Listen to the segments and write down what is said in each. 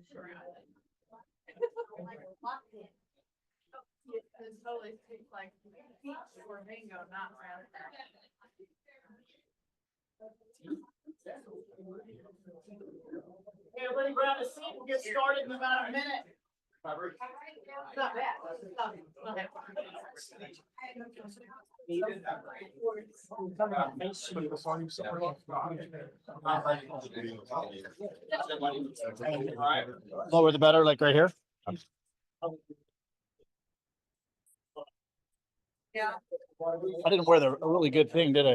It's totally like peach or mango, not round. Hey, everybody grab a seat. We'll get started in about a minute. Not bad. Not bad. Lower the better, like right here. Yeah. I didn't wear a really good thing, did I?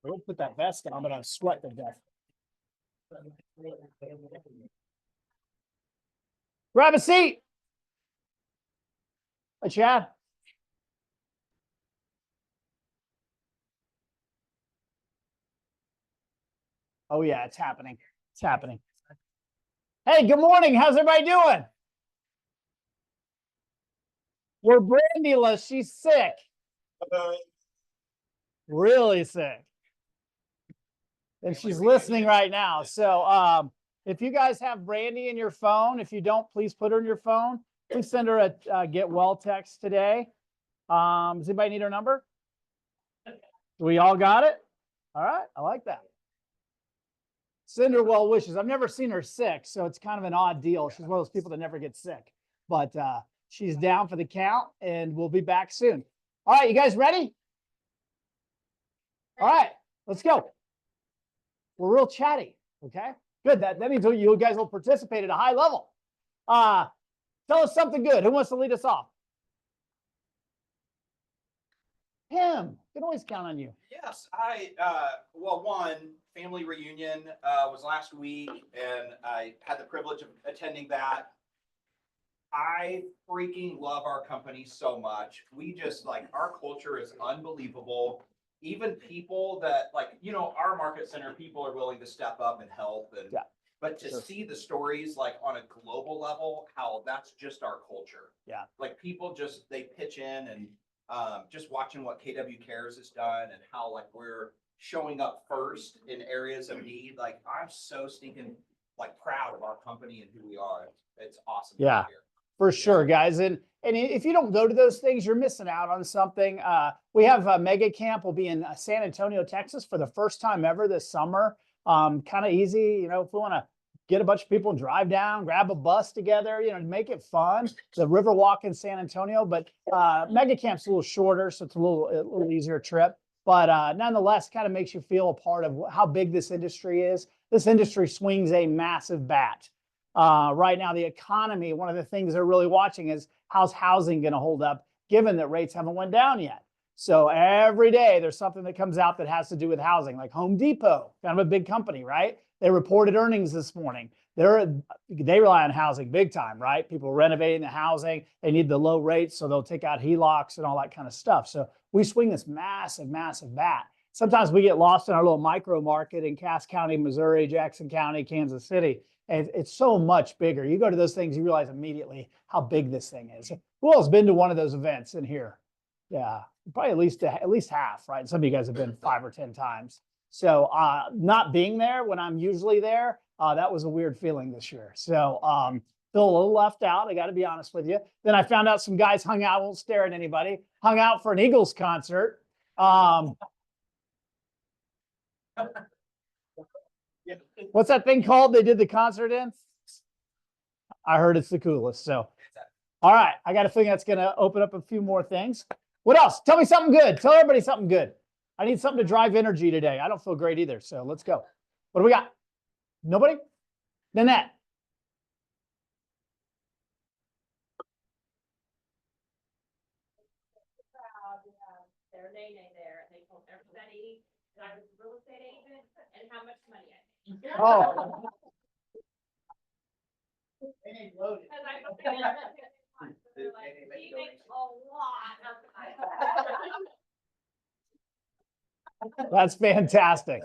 I don't put that vest on, but I sweat to death. Grab a seat. Hey, Chad. Oh yeah, it's happening. It's happening. Hey, good morning. How's everybody doing? We're Brandyless. She's sick. Really sick. And she's listening right now. So if you guys have Brandy in your phone, if you don't, please put her in your phone. Please send her a get well text today. Does anybody need her number? We all got it? All right, I like that. Send her well wishes. I've never seen her sick, so it's kind of an odd deal. She's one of those people that never get sick. But she's down for the count, and we'll be back soon. All right, you guys ready? All right, let's go. We're real chatty, okay? Good. That means you guys will participate at a high level. Tell us something good. Who wants to lead us off? Him. Can always count on you. Yes, one family reunion was last week, and I had the privilege of attending that. I freaking love our company so much. We just our culture is unbelievable. Even people that our market center people are willing to step up and help, and but to see the stories on a global level, how that's just our culture. Yeah. People just, they pitch in, and just watching what KW Cares has done and how we're showing up first in areas of need. I'm so stinking proud of our company and who we are. It's awesome. Yeah. To be here. For sure, guys. And if you don't go to those things, you're missing out on something. We have a mega camp. We'll be in San Antonio, Texas for the first time ever this summer. Kind of easy, if we want to get a bunch of people, drive down, grab a bus together, make it fun. The Riverwalk in San Antonio, but mega camp's a little shorter, so it's a little easier trip. But nonetheless, kind of makes you feel a part of how big this industry is. This industry swings a massive bat. Right now, the economy, one of the things they're really watching is how's housing going to hold up, given that rates haven't went down yet. So every day there's something that comes out that has to do with housing, like Home Depot, kind of a big company, right? They reported earnings this morning. They rely on housing big time, right? People renovating the housing, they need the low rates, so they'll take out HELOCs and all that kind of stuff. So we swing this massive, massive bat. Sometimes we get lost in our little micro market in Cass County, Missouri, Jackson County, Kansas City. And it's so much bigger. You go to those things, you realize immediately how big this thing is. Who else been to one of those events in here? Yeah, probably at least half, right? Some of you guys have been 5 or 10 times. So not being there when I'm usually there, that was a weird feeling this year. So feel a little left out, I got to be honest with you. Then I found out some guys hung out, won't stare at anybody, hung out for an Eagles concert. What's that thing called they did the concert in? I heard it's the coolest. So, all right, I got a feeling that's going to open up a few more things. What else? Tell me something good. Tell everybody something good. I need something to drive energy today. I don't feel great either. So let's go. What do we got? Nobody? Nanette. Their Nene there, and they told everybody that I was a real estate agent and how much money I made. Oh. Because I was they're like, he makes a lot of That's fantastic.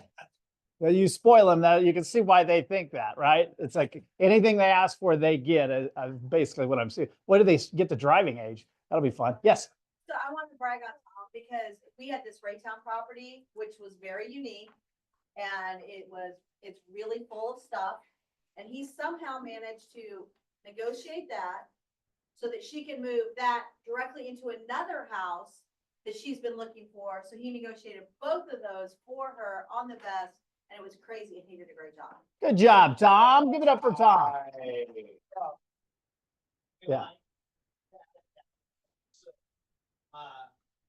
Well, you spoil them, that you can see why they think that, right? It's like anything they ask for, they get. Basically, what I'm seeing. What do they get the driving age? That'll be fun. Yes. So I wanted to brag on Tom because we had this Raytown property, which was very unique, and it's really full of stuff. And he somehow managed to negotiate that so that she can move that directly into another house that she's been looking for. So he negotiated both of those for her on the best, and it was crazy, and he did a great job. Good job, Tom. Give it up for Tom. Yeah.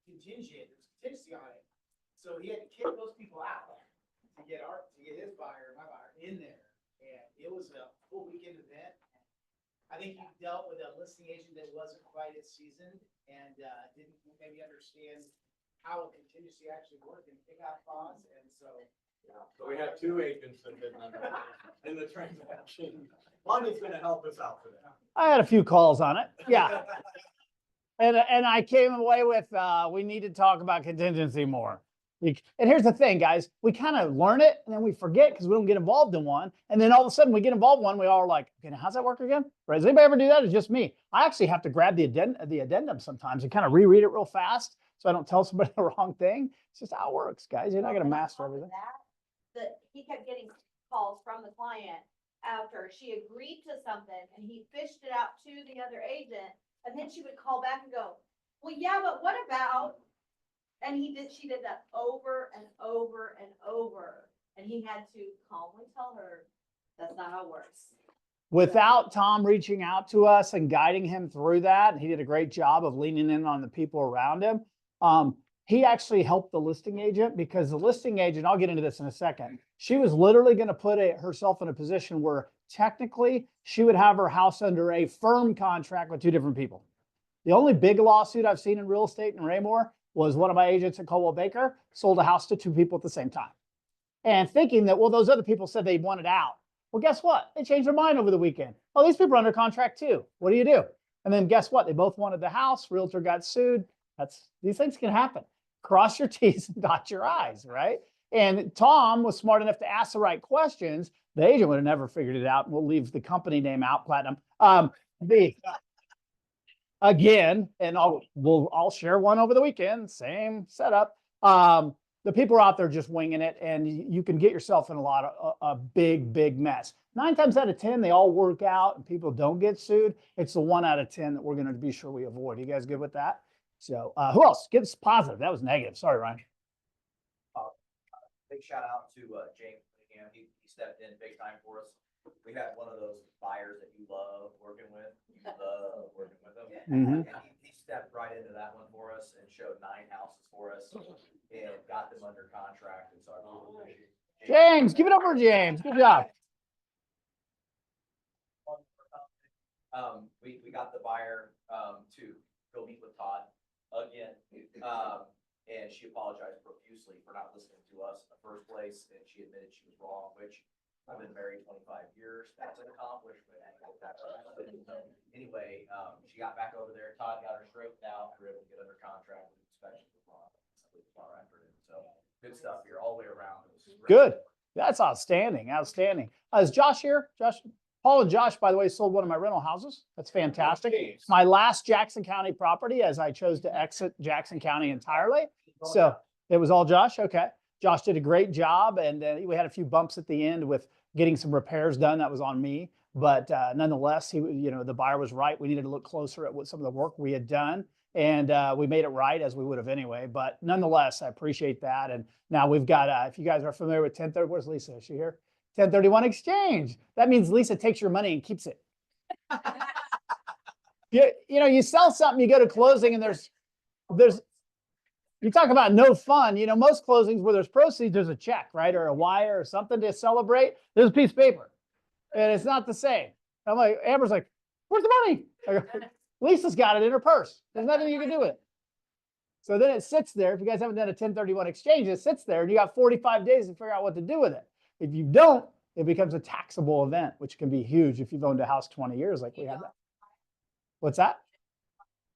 Contingent, there's contingency on it. So he had to kick those people out to get his buyer, my buyer, in there. And it was a full weekend event. I think he dealt with a listing agent that wasn't quite as seasoned and didn't maybe understand how a contingency actually worked and kick out clause. And so. So we have two agents that did in the transaction. One is gonna help us out for that. I had a few calls on it. Yeah. And I came away with, we need to talk about contingency more. And here's the thing, guys, we kind of learn it and then we forget because we don't get involved in one. And then all of a sudden we get involved in one, we all are like, okay, now how's that work again? Right? Does anybody ever do that? It's just me. I actually have to grab the addendum sometimes and kind of reread it real fast so I don't tell somebody the wrong thing. It's just how it works, guys. You're not going to master everything. That he kept getting calls from the client after she agreed to something and he fished it out to the other agent. And then she would call back and go, well, yeah, but what about? And she did that over and over and over. And he had to calmly tell her, that's not how it works. Without Tom reaching out to us and guiding him through that, he did a great job of leaning in on the people around him. He actually helped the listing agent because the listing agent, I'll get into this in a second, she was literally going to put herself in a position where technically she would have her house under a firm contract with two different people. The only big lawsuit I've seen in real estate in Raymore was one of my agents at Coldwell Baker sold a house to two people at the same time. And thinking that, well, those other people said they wanted out. Well, guess what? They changed their mind over the weekend. Oh, these people are under contract too. What do you do? And then guess what? They both wanted the house. Realtor got sued. These things can happen. Cross your T's and dot your I's, right? And Tom was smart enough to ask the right questions. The agent would have never figured it out. We'll leave the company name out, Platinum. Again, and I'll share one over the weekend, same setup. The people are out there just winging it, and you can get yourself in a big mess. 9 times out of 10, they all work out and people don't get sued. It's the 1 out of 10 that we're going to be sure we avoid. You guys good with that? So who else? Get us positive. That was negative. Sorry, Ryan. Big shout out to James Cunningham. He stepped in big time for us. We had one of those buyers that you love working with. You love working with them. Mhm. And he stepped right into that one for us and showed 9 houses for us and got them under contract. And so I really appreciate it. James, give it up for James. Good job. We got the buyer to go meet with Todd again. And she apologized profusely for not listening to us in the first place, and she admitted she was wrong, which I've been married 25 years. That's an accomplishment. Anyway, she got back over there. Todd got her straightened out. We were able to get under contract with inspection with far after it. So good stuff here all the way around. It was great. Good. That's outstanding. Outstanding. Is Josh here? Paul and Josh, by the way, sold one of my rental houses. That's fantastic. It's my last Jackson County property as I chose to exit Jackson County entirely. So it was all Josh. Okay. Josh did a great job. And we had a few bumps at the end with getting some repairs done. That was on me. But nonetheless, the buyer was right. We needed to look closer at what some of the work we had done. And we made it right as we would have anyway. But nonetheless, I appreciate that. And now we've got, if you guys are familiar with 1030, where's Lisa? Is she here? 1031 exchange. That means Lisa takes your money and keeps it. You sell something, you go to closing and there's, you talk about no fun, most closings where there's proceeds, there's a check, right? Or a wire or something to celebrate. There's a piece of paper and it's not the same. I'm like, Amber's like, where's the money? I go, Lisa's got it in her purse. There's nothing you can do with it. So then it sits there. If you guys haven't done a 1031 exchange, it sits there and you got 45 days to figure out what to do with it. If you don't, it becomes a taxable event, which can be huge if you've owned a house 20 years like we have. What's that?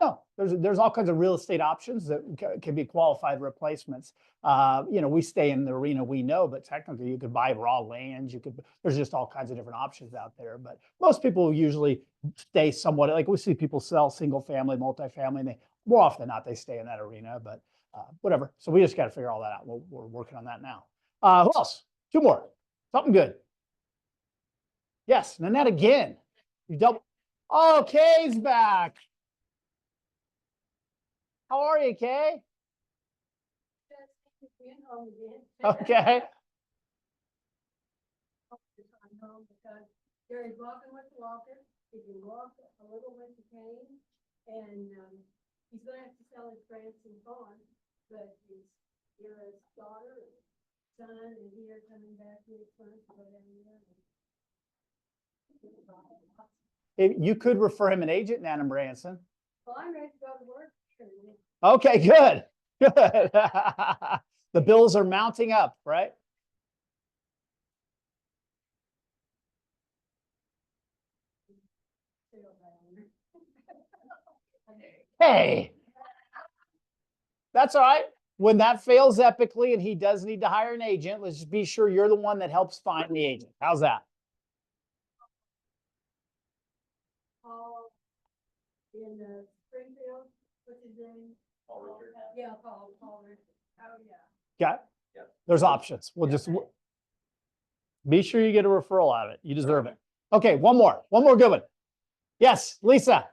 No, there's all kinds of real estate options that can be qualified replacements. We stay in the arena we know, but technically you could buy raw land. There's just all kinds of different options out there. But most people usually stay somewhat, like we see people sell single family, multifamily, and more often than not, they stay in that arena, but whatever. So we just got to figure all that out. We're working on that now. Who else? 2 more. Something good. Yes, Nanette again. You double. Oh, Kay's back. How are you, Kay? Okay. I'm home because Gary's walking with the walker, he can walk a little with the cane, and, he's gonna have to sell his grandson farm, but his, his daughter and son and he are coming back next month to go down there. You could refer him an agent, Nana Branson. Well, I'm ready to go to work. Okay, good, good. The bills are mounting up, right? Hey. That's all right. When that fails epically and he does need to hire an agent, let's just be sure you're the one that helps find the agent. How's that? Paul in, Springfield, what's his name? Paul Richard. Yeah, Paul Richard. Oh, yeah. Got it? Yep. There's options. We'll just be sure you get a referral out of it. You deserve it. Okay, one more good one. Yes, Lisa.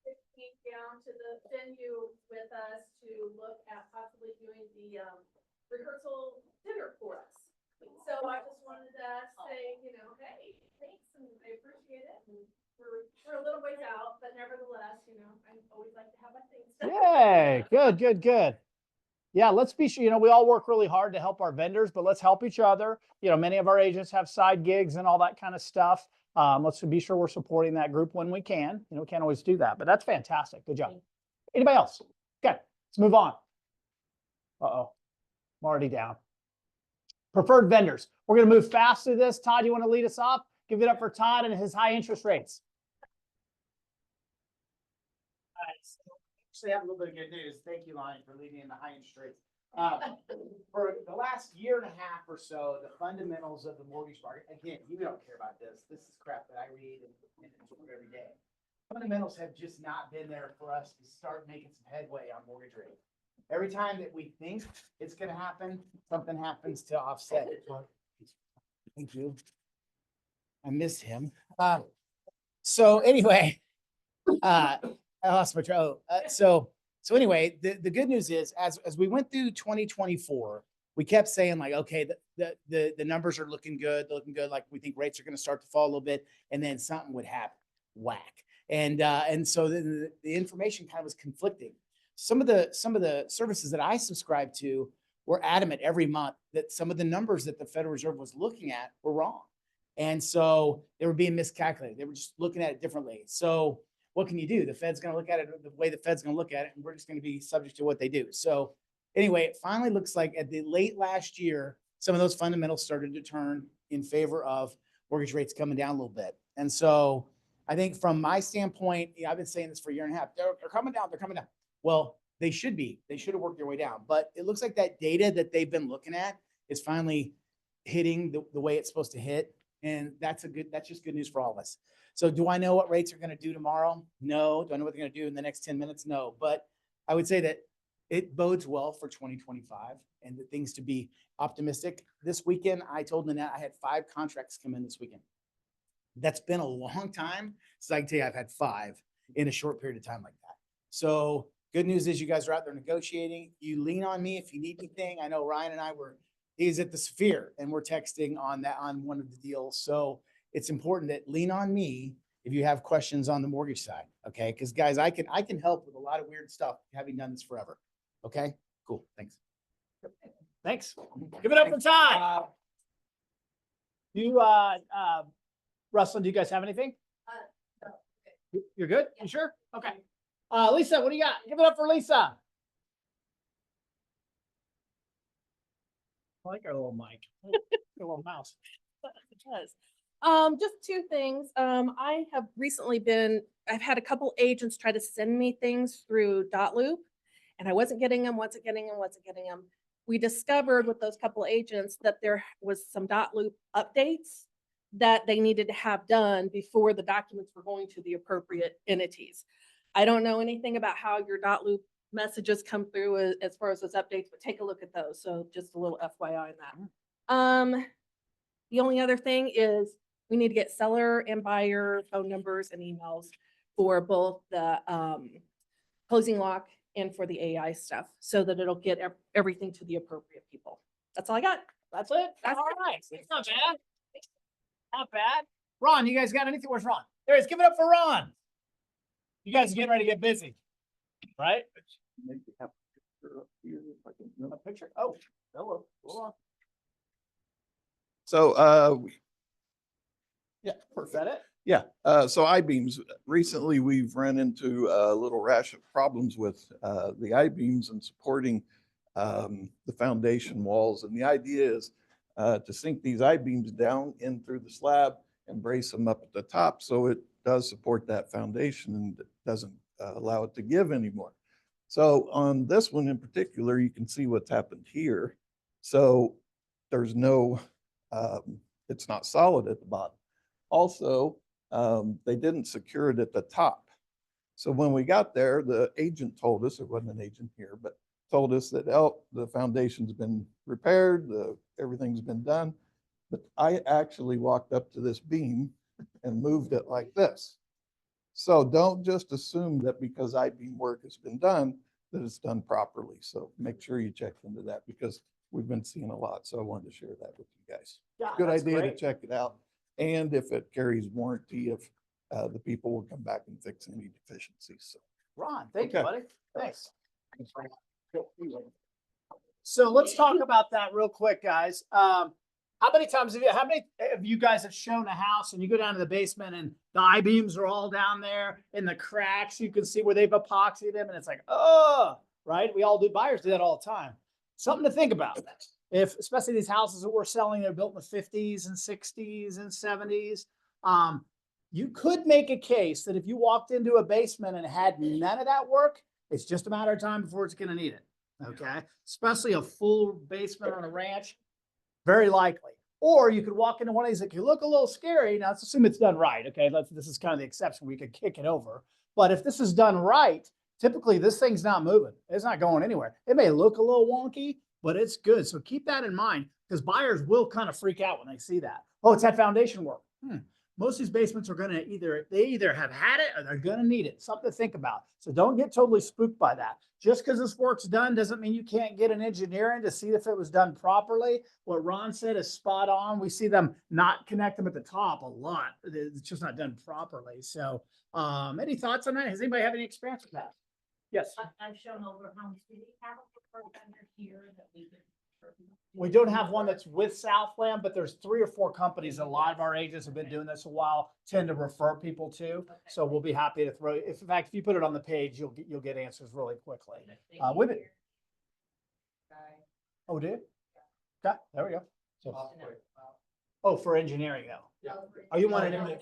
15th down to the venue with us to look at possibly doing the rehearsal dinner for us. So I just wanted to say, you know, hey, thanks, and I appreciate it. And we're a little ways out, but nevertheless, you know, I always like to have my things done. Yay, good, good, good. Yeah, let's be sure, we all work really hard to help our vendors, but let's help each other. Many of our agents have side gigs and all that kind of stuff. Let's be sure we're supporting that group when we can. We can't always do that, but that's fantastic. Good job. Anybody else? Okay, let's move on. Uh-oh, I'm already down. Preferred vendors. We're going to move fast through this. Todd, you want to lead us off? Give it up for Todd and his high interest rates. Actually have a little bit of good news. Thank you, Lonnie, for leading in the high interest rates. For the last year and a half or so, the fundamentals of the mortgage market, again, you don't care about this. This is crap that I read and absorb every day. Fundamentals have just not been there for us to start making some headway on mortgage rates. Every time that we think it's gonna happen, something happens to offset it. Thank you. I missed him. So anyway, I lost my trail. So anyway, the good news is as we went through 2024, we kept saying like, okay, the numbers are looking good. They're looking good. Like we think rates are going to start to fall a little bit, and then something would happen, whack. And so the information kind of was conflicting. Some of the services that I subscribed to were adamant every month that some of the numbers that the Federal Reserve was looking at were wrong. And so they were being miscalculated. They were just looking at it differently. So what can you do? The Fed's going to look at it the way the Fed's going to look at it, and we're just going to be subject to what they do. So anyway, it finally looks like at the late last year, some of those fundamentals started to turn in favor of mortgage rates coming down a little bit. And so I think from my standpoint, I've been saying this for a year and a half, they're coming down, they're coming down. Well, they should have worked their way down, but it looks like that data that they've been looking at is finally hitting the way it's supposed to hit. And that's just good news for all of us. So do I know what rates are going to do tomorrow? No. Do I know what they're going to do in the next 10 minutes? No. But I would say that it bodes well for 2025 and the things to be optimistic. This weekend, I told Nanette I had 5 contracts come in this weekend. That's been a long time since I can tell you I've had 5 in a short period of time like that. So good news is you guys are out there negotiating. You lean on me if you need anything. I know Ryan and I he's at the Sphere and we're texting on one of the deals. So it's important that lean on me if you have questions on the mortgage side. Okay. Cause guys, I can help with a lot of weird stuff, having done this forever. Okay, cool. Thanks. Thanks. Give it up for Todd. Russell, do you guys have anything? No. You're good? You sure? Okay. Lisa, what do you got? Give it up for Lisa. I like our little mic. Our little mouse. It does. Just 2 things. I have recently I've had a couple agents try to send me things through Dotloop, and I wasn't getting them. We discovered with those couple agents that there was some Dotloop updates that they needed to have done before the documents were going to the appropriate entities. I don't know anything about how your Dotloop messages come through as far as those updates, but take a look at those. So just a little FYI on that. The only other thing is we need to get seller and buyer phone numbers and emails for both the closing lock and for the AI stuff, so that it'll get everything to the appropriate people. That's all I got. That's it? That's All it. right. It's not bad. Not bad. Ron, you guys got anything? Where's Ron? There he is. Give it up for Ron. You guys are getting ready to get busy, right? A picture? Oh, hello. Hold on. So, Yeah, is that it? yeah, so I-beams, recently we've run into a little rash of problems with the I-beams and supporting the foundation walls. And the idea is to sink these I-beams down in through the slab and brace them up at the top so it does support that foundation and doesn't allow it to give anymore. So on this one in particular, you can see what's happened here. So there's no, it's not solid at the bottom. Also, they didn't secure it at the top. So when we got there, the agent told us, it wasn't an agent here, but told us that, oh, the foundation's been repaired, everything's been done. But I actually walked up to this beam and moved it like this. So don't just assume that because I-beam work has been done, that it's done properly. So make sure you check into that because we've been seeing a lot. So I wanted to share that with you guys. Yeah, Good that's idea to great. check it out. And if it carries warranty, if the people will come back and fix any deficiencies. So Ron, thank you, Okay. buddy. Thanks. So let's talk about that real quick, guys. How many of you guys have shown a house and you go down to the basement and the I-beams are all down there in the cracks? You can see where they've epoxied them and it's like, oh, right? We all do. Buyers do that all the time. Something to think about. If, especially these houses that we're selling, they're built in the 50s and 60s and 70s. You could make a case that if you walked into a basement and had none of that work, it's just a matter of time before it's going to need it. Okay. Especially a full basement on a ranch, very likely. Or you could walk into one of these that could look a little scary. Now let's assume it's done right. Okay. This is kind of the exception. We could kick it over. But if this is done right, typically this thing's not moving. It's not going anywhere. It may look a little wonky, but it's good. So keep that in mind because buyers will kind of freak out when they see that. Oh, it's had foundation work. Most of these basements are going to either have had it or they're going to need it. Something to think about. So don't get totally spooked by that. Just because this work's done doesn't mean you can't get an engineer in to see if it was done properly. What Ron said is spot on. We see them not connect them at the top a lot. It's just not done properly. So any thoughts on that? Does anybody have any experience with that? Yes. I've shown over homes. Do we have a preferred vendor here that we could? We don't have one that's with Southland, but there's 3 or 4 companies that a lot of our agents have been doing this a while, tend to refer people to. So we'll be happy to throw, if in fact, if you put it on the page, you'll get answers really quickly. With it. Oh, did? Okay, there we go. So, oh, for engineering though. Oh, you want it in,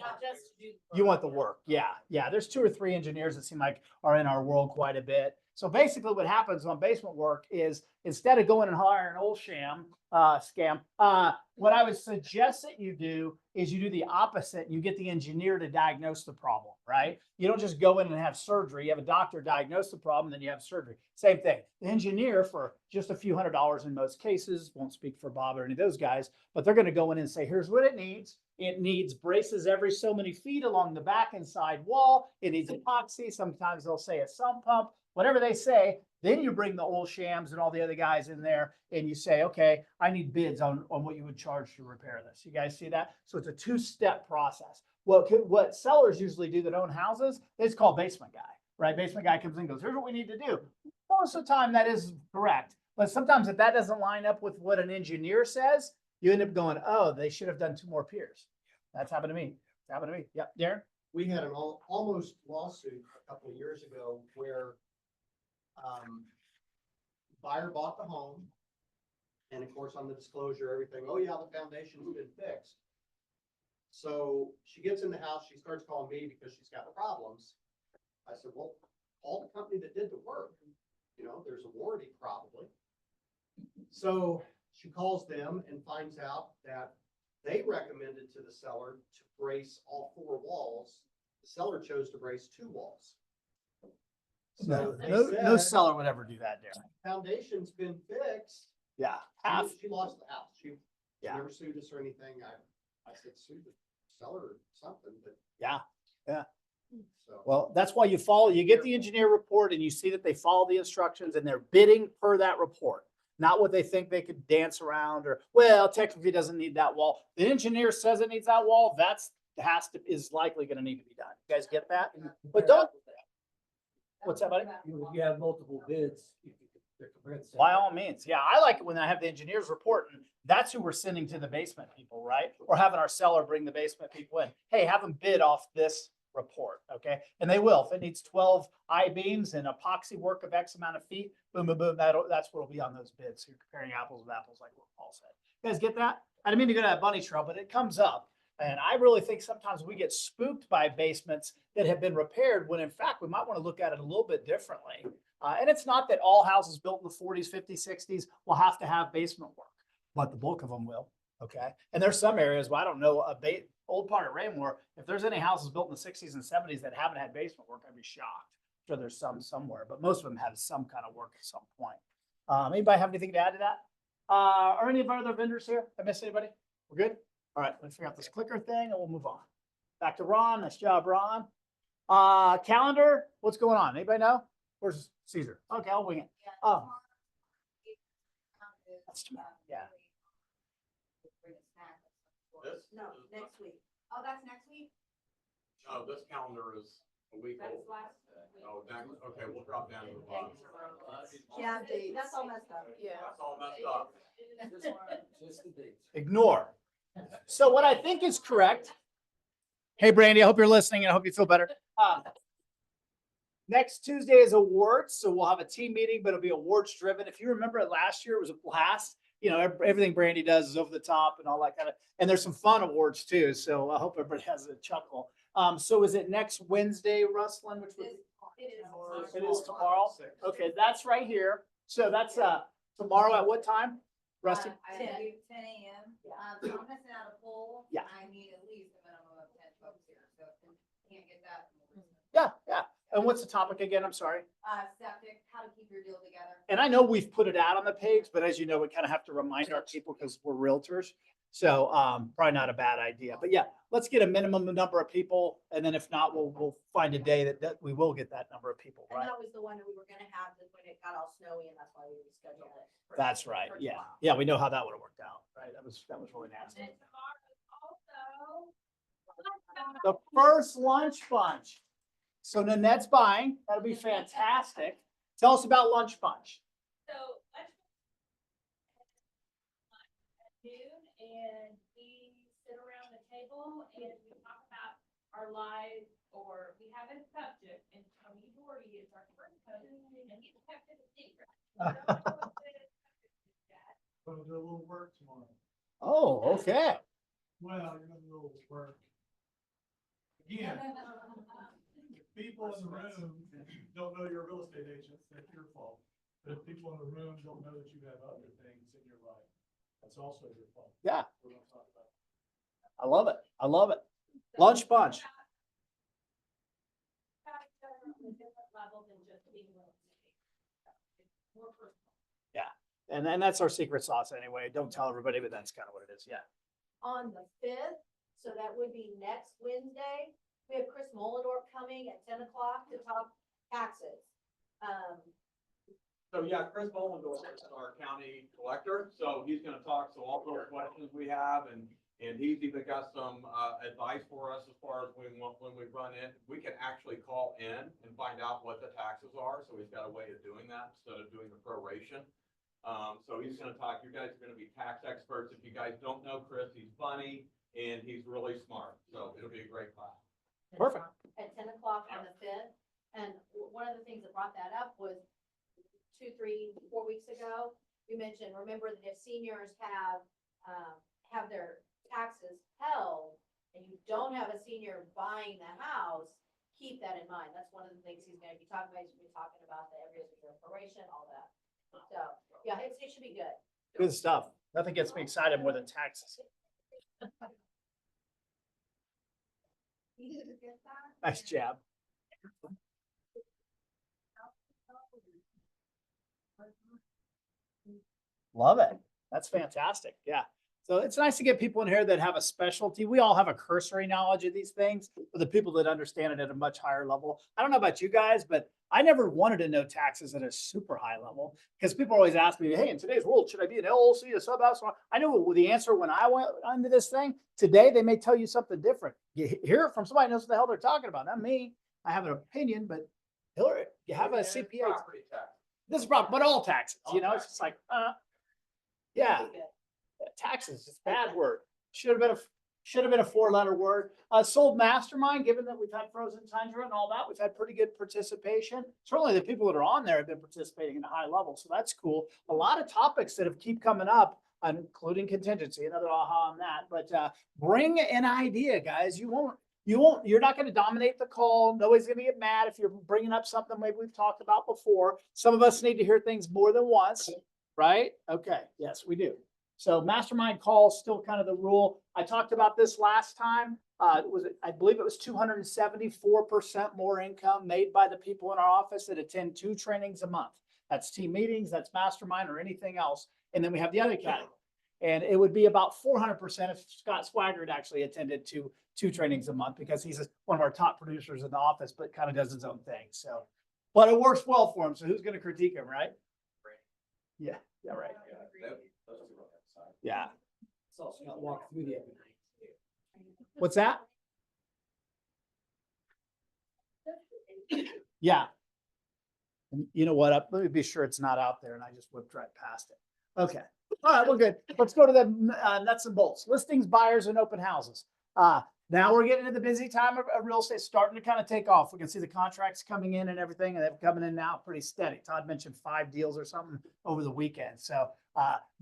you want the work. Yeah. Yeah. There's 2 or 3 engineers that seem like are in our world quite a bit. So basically what happens on basement work is instead of going and hiring an old scam, what I would suggest that you do is you do the opposite. You get the engineer to diagnose the problem, right? You don't just go in and have surgery. You have a doctor diagnose the problem, then you have surgery. Same thing. The engineer for just a few $100s in most cases, won't speak for Bob or any of those guys, but they're going to go in and say, here's what it needs. It needs braces every so many feet along the back and side wall. It needs epoxy. Sometimes they'll say a sump pump. Whatever they say, then you bring the old shams and all the other guys in there and you say, okay, I need bids on what you would charge to repair this. You guys see that? So it's a 2-step process. What sellers usually do that own houses, it's called basement guy, right? Basement guy comes in and goes, here's what we need to do. Most of the time that is correct. But sometimes if that doesn't line up with what an engineer says, you end up going, oh, they should have done 2 more piers. That's happened to me. It's happened to me. Yep, Darren? We had an almost lawsuit a couple of years ago where buyer bought the home. And of course, on the disclosure, everything, oh yeah, the foundation's been fixed. So she gets in the house, she starts calling me because she's got problems. I said, well, call the company that did the work. You know, there's a warranty probably. So she calls them and finds out that they recommended to the seller to brace all 4 walls. The seller chose to brace 2 walls. So they No said, seller would ever do that, Darren. foundation's been fixed. Yeah. She lost the house. She Yeah. never sued us or anything. I said, sue the seller or something, but. Yeah, yeah. So. Well, that's why you get the engineer report and you see that they follow the instructions and they're bidding per that report. Not what they think they could dance around or, well, technically it doesn't need that wall. The engineer says it needs that wall, is likely gonna need to be done. You guys get that? But don't, what's that, buddy? You have multiple bids. By all means, yeah, I like it when I have the engineers report, and that's who we're sending to the basement people, right? Or having our seller bring the basement people in. Hey, have them bid off this report, okay? And they will. If it needs 12 I-beams and epoxy work of X amount of feet, boom, boom, boom, that's what'll be on those bids. So you're comparing apples with apples, like what Paul said. You guys get that? I didn't mean to go to that bunny trail, but it comes up. And I really think sometimes we get spooked by basements that have been repaired when in fact, we might want to look at it a little bit differently. And it's not that all houses built in the 40s, 50s, 60s will have to have basement work, but the bulk of them will. Okay. And there's some areas where I don't know old part of Raymore. If there's any houses built in the 60s and 70s that haven't had basement work, I'd be shocked. I'm sure there's some somewhere, but most of them have some kind of work at some point. Anybody have anything to add to that? Are any of our other vendors here? I missed anybody? We're good? All right, let's figure out this clicker thing and we'll move on. Back to Ron. Nice job, Ron. Calendar, what's going on? Anybody know? Where's Caesar? Okay, I'll wing it. Oh. That's tomorrow, yeah. No, next week. Oh, that's next week? No, this calendar is a week That's old. last. Oh, okay, we'll drop down to the bottom. Yeah, that's all messed up. Yeah. That's all messed up. Just the dates. Ignore. So what I think is correct. Hey, Brandy, I hope you're listening and I hope you feel better. Next Tuesday is awards, so we'll have a team meeting, but it'll be awards driven. If you remember it last year, it was a blast. You know, everything Brandy does is over the top and all that kind of, and there's some fun awards too. So I hope everybody has a chuckle. So is it next Wednesday, Rustlin, which was? It is tomorrow. Okay, that's right here. So that's tomorrow at what time? Rusty? I do 10 AM. So I'm gonna send out a poll. Yeah. I need at least a minimum of 10 folks here, so if you can't get that. Yeah, yeah. And what's the topic again? I'm sorry. Septic, how to keep your deal together. And I know we've put it out on the page, but as you know, we kind of have to remind our people because we're realtors. So probably not a bad idea. But yeah, let's get a minimum number of people. And then if not, we'll find a day that we will get that number of people, And right? that was the one that we were gonna have when it got all snowy and that's why we rescheduled it. That's right. for Yeah. tomorrow. Yeah, we know how that would have worked out, right? That was really nasty. And tomorrow also. The first lunch bunch. So Nanette's buying. That'll be fantastic. Tell us about lunch bunch. So lunch at noon, and we sit around the table and we talk about our lives, or we have a subject, and Tony Doherty is our first host, and he's kept it a secret. We don't know what the subject is yet. Gonna do a little work tomorrow. Oh, okay. Well, you're gonna do a little work. Again, if people in the room don't know you're a real estate agent, that's your fault. But if people in the room don't know that you have other things in your life, that's also your fault. Yeah, We're gonna talk about. I love it. I love it. Lunch bunch. About each other on a different level than just being real estate. It's more personal. And then that's our secret sauce anyway. Don't tell everybody, but that's kind of what it is. Yeah. On the 5th, so that would be next Wednesday, we have Chris Mullendorf coming at 10 o'clock to talk taxes. So yeah, Chris Bollendorf is our county collector, so he's gonna talk, so all those questions we have, and he's even got some, advice for us as far as when we run in. We can actually call in and find out what the taxes are, so he's got a way of doing that instead of doing the proration. So he's gonna talk, you guys are gonna be tax experts. If you guys don't know Chris, he's funny and he's really smart, so it'll be a great class. Perfect. At 10 o'clock on the 5th. And one of the things that brought that up was 2, 3, 4 weeks ago, you mentioned, remember that if seniors have their taxes held and you don't have a senior buying the house, keep that in mind. That's one of the things he's gonna be talking about. He's gonna be talking about the areas of reparation, all that. So, yeah, it should be good. Good stuff. Nothing gets me excited more than taxes. You did get that? Nice jab. Love it. That's fantastic. Yeah. So it's nice to get people in here that have a specialty. We all have a cursory knowledge of these things, but the people that understand it at a much higher level. I don't know about you guys, but I never wanted to know taxes at a super high level because people always ask me, hey, in today's world, should I be an LLC, a sub house? I knew the answer when I went into this thing. Today, they may tell you something different. You hear it from somebody who knows what the hell they're talking about, not me. I have an opinion, but Hillary, you have a CPA. Property tax. This is problem, but all taxes, All you know, it's just like, yeah, taxes, it's a bad word. Should have been a four-letter word. Sold mastermind, given that we've had frozen tundra and all that, we've had pretty good participation. Certainly the people that are on there have been participating at a high level, so that's cool. A lot of topics that have keep coming up, including contingency, another aha on that, but bring an idea, guys. You're not going to dominate the call. Nobody's going to get mad if you're bringing up something maybe we've talked about before. Some of us need to hear things more than once, right? Okay, yes, we do. So mastermind calls still kind of the rule. I talked about this last time. I believe it was 274% more income made by the people in our office that attend 2 trainings a month. That's team meetings, that's mastermind or anything else. And then we have the other category. And it would be about 400% if Scott Swaggart actually attended 2 trainings a month because he's one of our top producers in the office, but kind of does his own thing. So, but it works well for him. So who's going to critique him, right? Yeah, yeah, right. Yeah. Saw Scott walk through the other night. What's that? Yeah. And you know what? Let me be sure it's not out there and I just whipped right past it. Okay. All right, we're good. Let's go to the nuts and bolts. Listings, buyers, and open houses. Now we're getting into the busy time of real estate starting to kind of take off. We can see the contracts coming in and everything, and they're coming in now pretty steady. Todd mentioned 5 deals or something over the weekend. So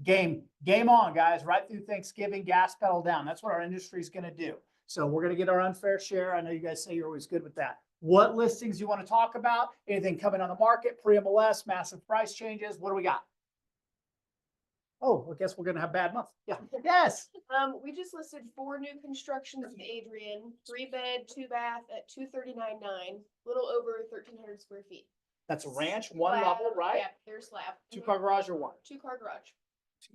game on, guys. Right through Thanksgiving, gas pedal down. That's what our industry is going to do. So we're going to get our unfair share. I know you guys say you're always good with that. What listings you want to talk about? Anything coming on the market, pre-MLS, massive price changes? What do we got? Oh, I guess we're gonna have bad month. Yeah. Yes. We just listed 4 new constructions in Adrian, 3-bed, 2-bath at 239.9, a little over 1,300 square feet. That's a ranch, one Slab, level, right? Yeah, they're slab. 2-car garage or one? 2-car garage.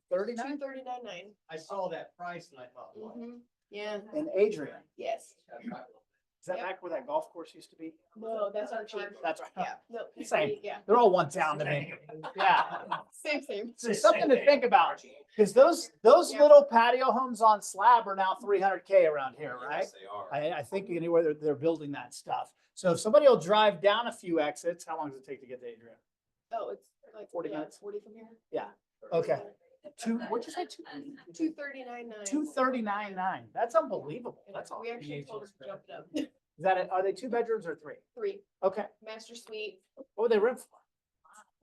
39 239.9. I saw that price and I thought, wow. Yeah, in Adrian. yes. Is that Yep. back where that golf course used to be? No, that's our cheap. That's right. Yeah, no. Same. Yeah, They're all one town to me. Yeah. same. So something to think about because those Yeah. little patio homes on slab are now 300K around here, right? Yes, they are. I think anywhere they're building that stuff. So if somebody will drive down a few exits, how long does it take to get to Adrian? Oh, it's like 40 yeah, minutes? 40 from here. Yeah. Okay. What'd you say? 239.9. 239.9. That's unbelievable. That's all. We actually told us to jump it up. Is that are they 2 bedrooms or 3? 3, Okay. master suite. What would they rent for?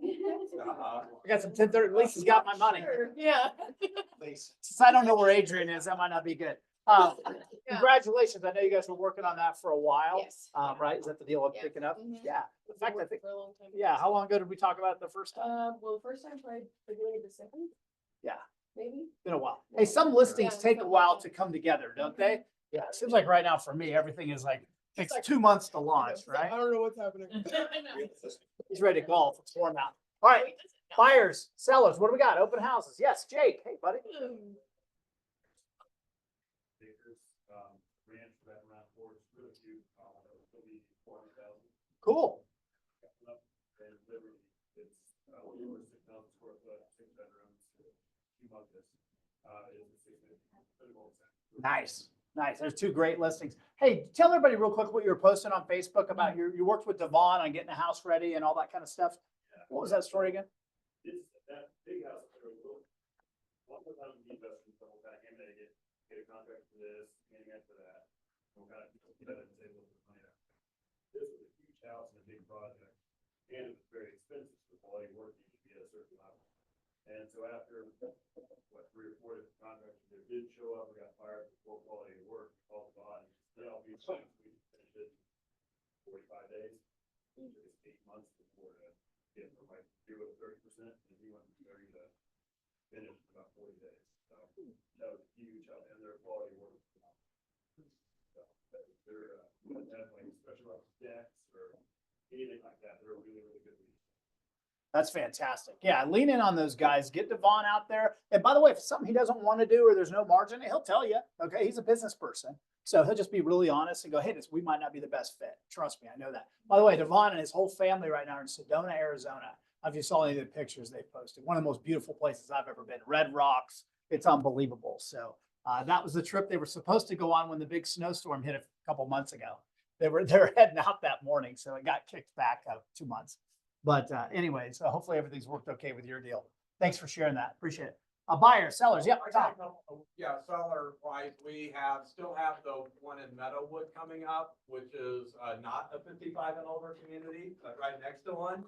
Uh-huh. I got some 1030. At least he's got my money. Sure, yeah. Since I don't know where Adrian is, that might not be good. Congratulations. I know you guys were working on that for a while. Yes. Right? Is that the deal of Yeah. picking up? Mhm. Yeah. In fact, I think, For a long time. yeah. How long ago did we talk about it the first time? Well, the first time probably beginning of the second. Yeah. Maybe. Been a while. Hey, some listings Yeah, take a something while like to that. come together, don't they? Yeah. It seems like right now for me, everything is like, takes 2 months to launch, right? I don't know what's happening. He's ready to golf. It's warm out. All right. Buyers, sellers, what do we got? Open houses. Yes, Jake. Hey, buddy. Ranch for that around 4, it's really cute. It'll be 400,000. Cool. And Liberty, it's, over 6,000 square foot, 6 bedrooms, humongous. It's a 650. Nice. Nice. There's 2 great listings. Hey, tell everybody real quick what you were posting on Facebook about you worked with Devon on getting a house ready and all that kind of stuff. What was that story again? It's that big house, there was one time the investment, so we'll kind of hand it, get a contract for this, handing it for that. We'll kind of get that and save a little bit of money out. This was a huge house and a big project, and it was very expensive, so the quality of work needed to be at a certain level. And so after, 3 or 4 different contractors that did show up, we got fired for poor quality of work, all the bodies. Then all these things, we finished it in 45 days. It took us 8 months before to get from like 0 to 30%, and we went from 30 to finish in about 40 days. So that was huge, and their quality of work. So they're definitely, especially about decks or anything like that, they're a really, really good lead. That's fantastic. Yeah, lean in on those guys. Get Devon out there. And by the way, if it's something he doesn't want to do or there's no margin, he'll tell you. Okay, he's a business person, so he'll just be really honest and go, "Hey, we might not be the best fit." Trust me, I know that. By the way, Devon and his whole family right now are in Sedona, Arizona. If you saw any of the pictures they posted, one of the most beautiful places I've ever been. Red Rocks, it's unbelievable. So that was the trip they were supposed to go on when the big snowstorm hit a couple months ago. They're heading out that morning, so it got kicked back 2 months. But anyway, so hopefully everything's worked okay with your deal. Thanks for sharing that. Appreciate it. Buyers, sellers, yep, I got Tom. a couple- Yeah, seller wise, we still have the one in Meadowwood coming up, which is not a 55 and older community, right next to one.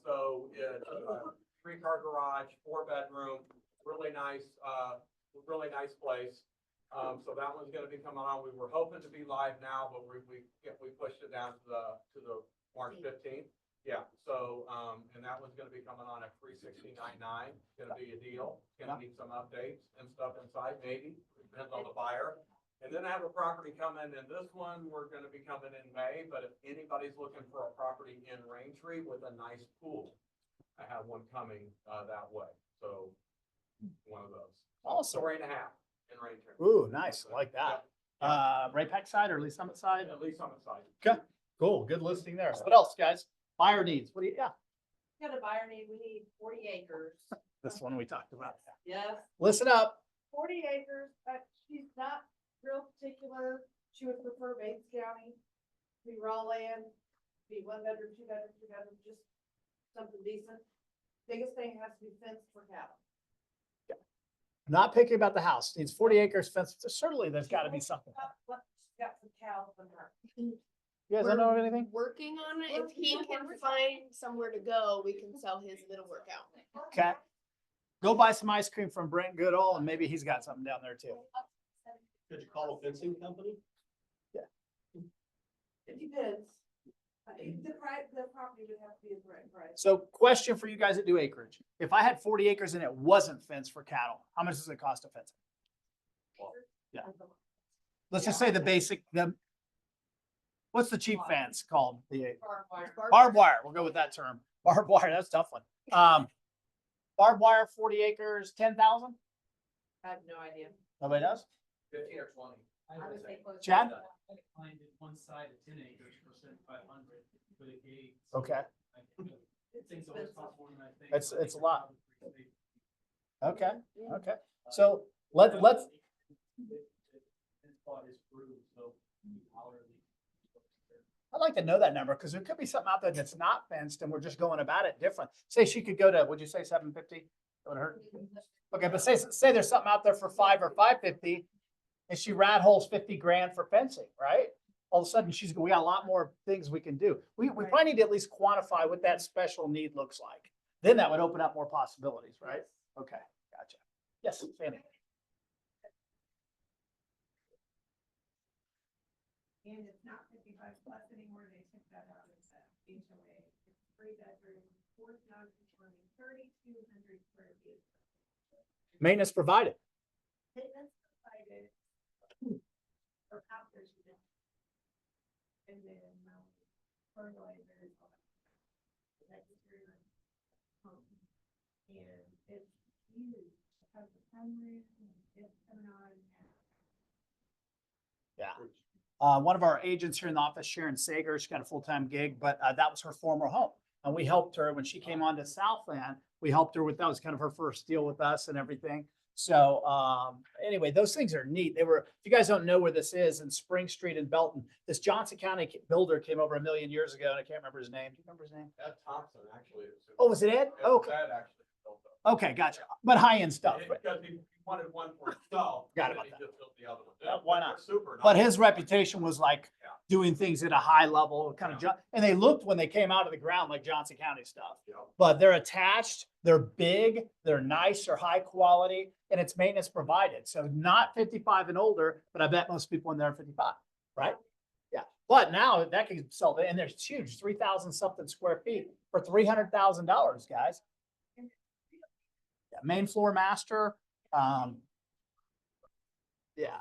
So it's a 3-car garage, 4-bedroom, really nice place. So that one's gonna be coming on. We were hoping to be live now, but we pushed it down to the March 15th. Yeah, so, and that one's gonna be coming on at 369.9, gonna be a deal, gonna need some updates and stuff inside, maybe, depends on the buyer. And then I have a property coming, and this one, we're gonna be coming in May, but if anybody's looking for a property in Raintree with a nice pool, I have one coming, that way, so, one of those. Awesome. 3.5 in Raintree. Ooh, nice. I like that. Ray-Pac side or Lee Summit side? At least on the side. Okay, cool. Good listing there. So what else, guys? Buyer needs. What do you, yeah, Got a buyer need, we need 40 acres. this one we talked about. Yes, Listen up. 40 acres, but she's not real particular. She would prefer Bates County, be raw land, be 1 bedroom, 2 bedroom, 3 bedroom, just something decent. Biggest thing has to be fenced for cattle. Not picky about the house. Needs 40 acres fence. Certainly there's got to be something. She's got some cows in her. You guys don't know of anything? Working on it. If he can find somewhere to go, we can sell his little workout. Okay. Go buy some ice cream from Brent Goodall and maybe he's got something down there too. Could you call a fencing company? It depends. The property would have to be a right price. So question for you guys that do acreage. If I had 40 acres and it wasn't fenced for cattle, how much does it cost to fence it? Yeah. Let's just say the basic, what's the cheap fence called? The Barbed wire. barbed wire. We'll go with that term. Barbed wire, that's a tough one. Barbed wire, 40 acres, 10,000? I have no idea. Nobody does? 15 or 20. I would say close. to Chad? that. I find it one side of 10 acres for 7,500 with a gate. Okay. Things always cost more than I think. It's a lot. Okay, okay. So let's, This spot is bruised, so hourly. I'd like to know that number because there could be something out there that's not fenced and we're just going about it different. Say she could go to, would you say 750? That would hurt. Okay, but say there's something out there for 5 or 550 and she rat holes 50 grand for fencing, right? All of a sudden we got a lot more things we can do. We probably need to at least quantify what that special need looks like. Then that would open up more possibilities, right? Okay, gotcha. Yes, Sandy. And it's not 55 plus anymore, they took that out of the HOA. It's 3 bedroom, 4,020, 3,200 square feet. Maintenance provided. Maintenance provided. Or after she did. And then, fertilizers. all that. That's very nice. And it's huge, it has a sunroof, and it's coming on. Yeah. One of our agents here in the office, Sharon Sager, she got a full-time gig, but that was her former home. And we helped her when she came on to Southland. We helped her with, that was kind of her first deal with us and everything. So anyway, those things are neat. They were, if you guys don't know where this is, in Spring Street in Belton, this Johnson County builder came over 1 million years ago and I can't remember his name. Do you remember his name? Ed Thompson, actually. Oh, was it Ed? Yeah, Okay. Ed actually built it. Okay, gotcha. But high-end stuff. Because he wanted one for himself. Got and about he that. just built the other one. Yeah, why They're not? Super. But nice. his reputation was like Yeah. doing things at a high level, kind of, and they looked when they came out of the ground like Johnson County stuff. Yeah. But they're attached, they're big, they're nice, they're high quality, and it's maintenance provided. So not 55 and older, but I bet most people in there are 55, right? Yeah. But now that can sell, and they're huge, 3,000 something square feet for $300,000, guys. Yeah, main floor master. Yeah.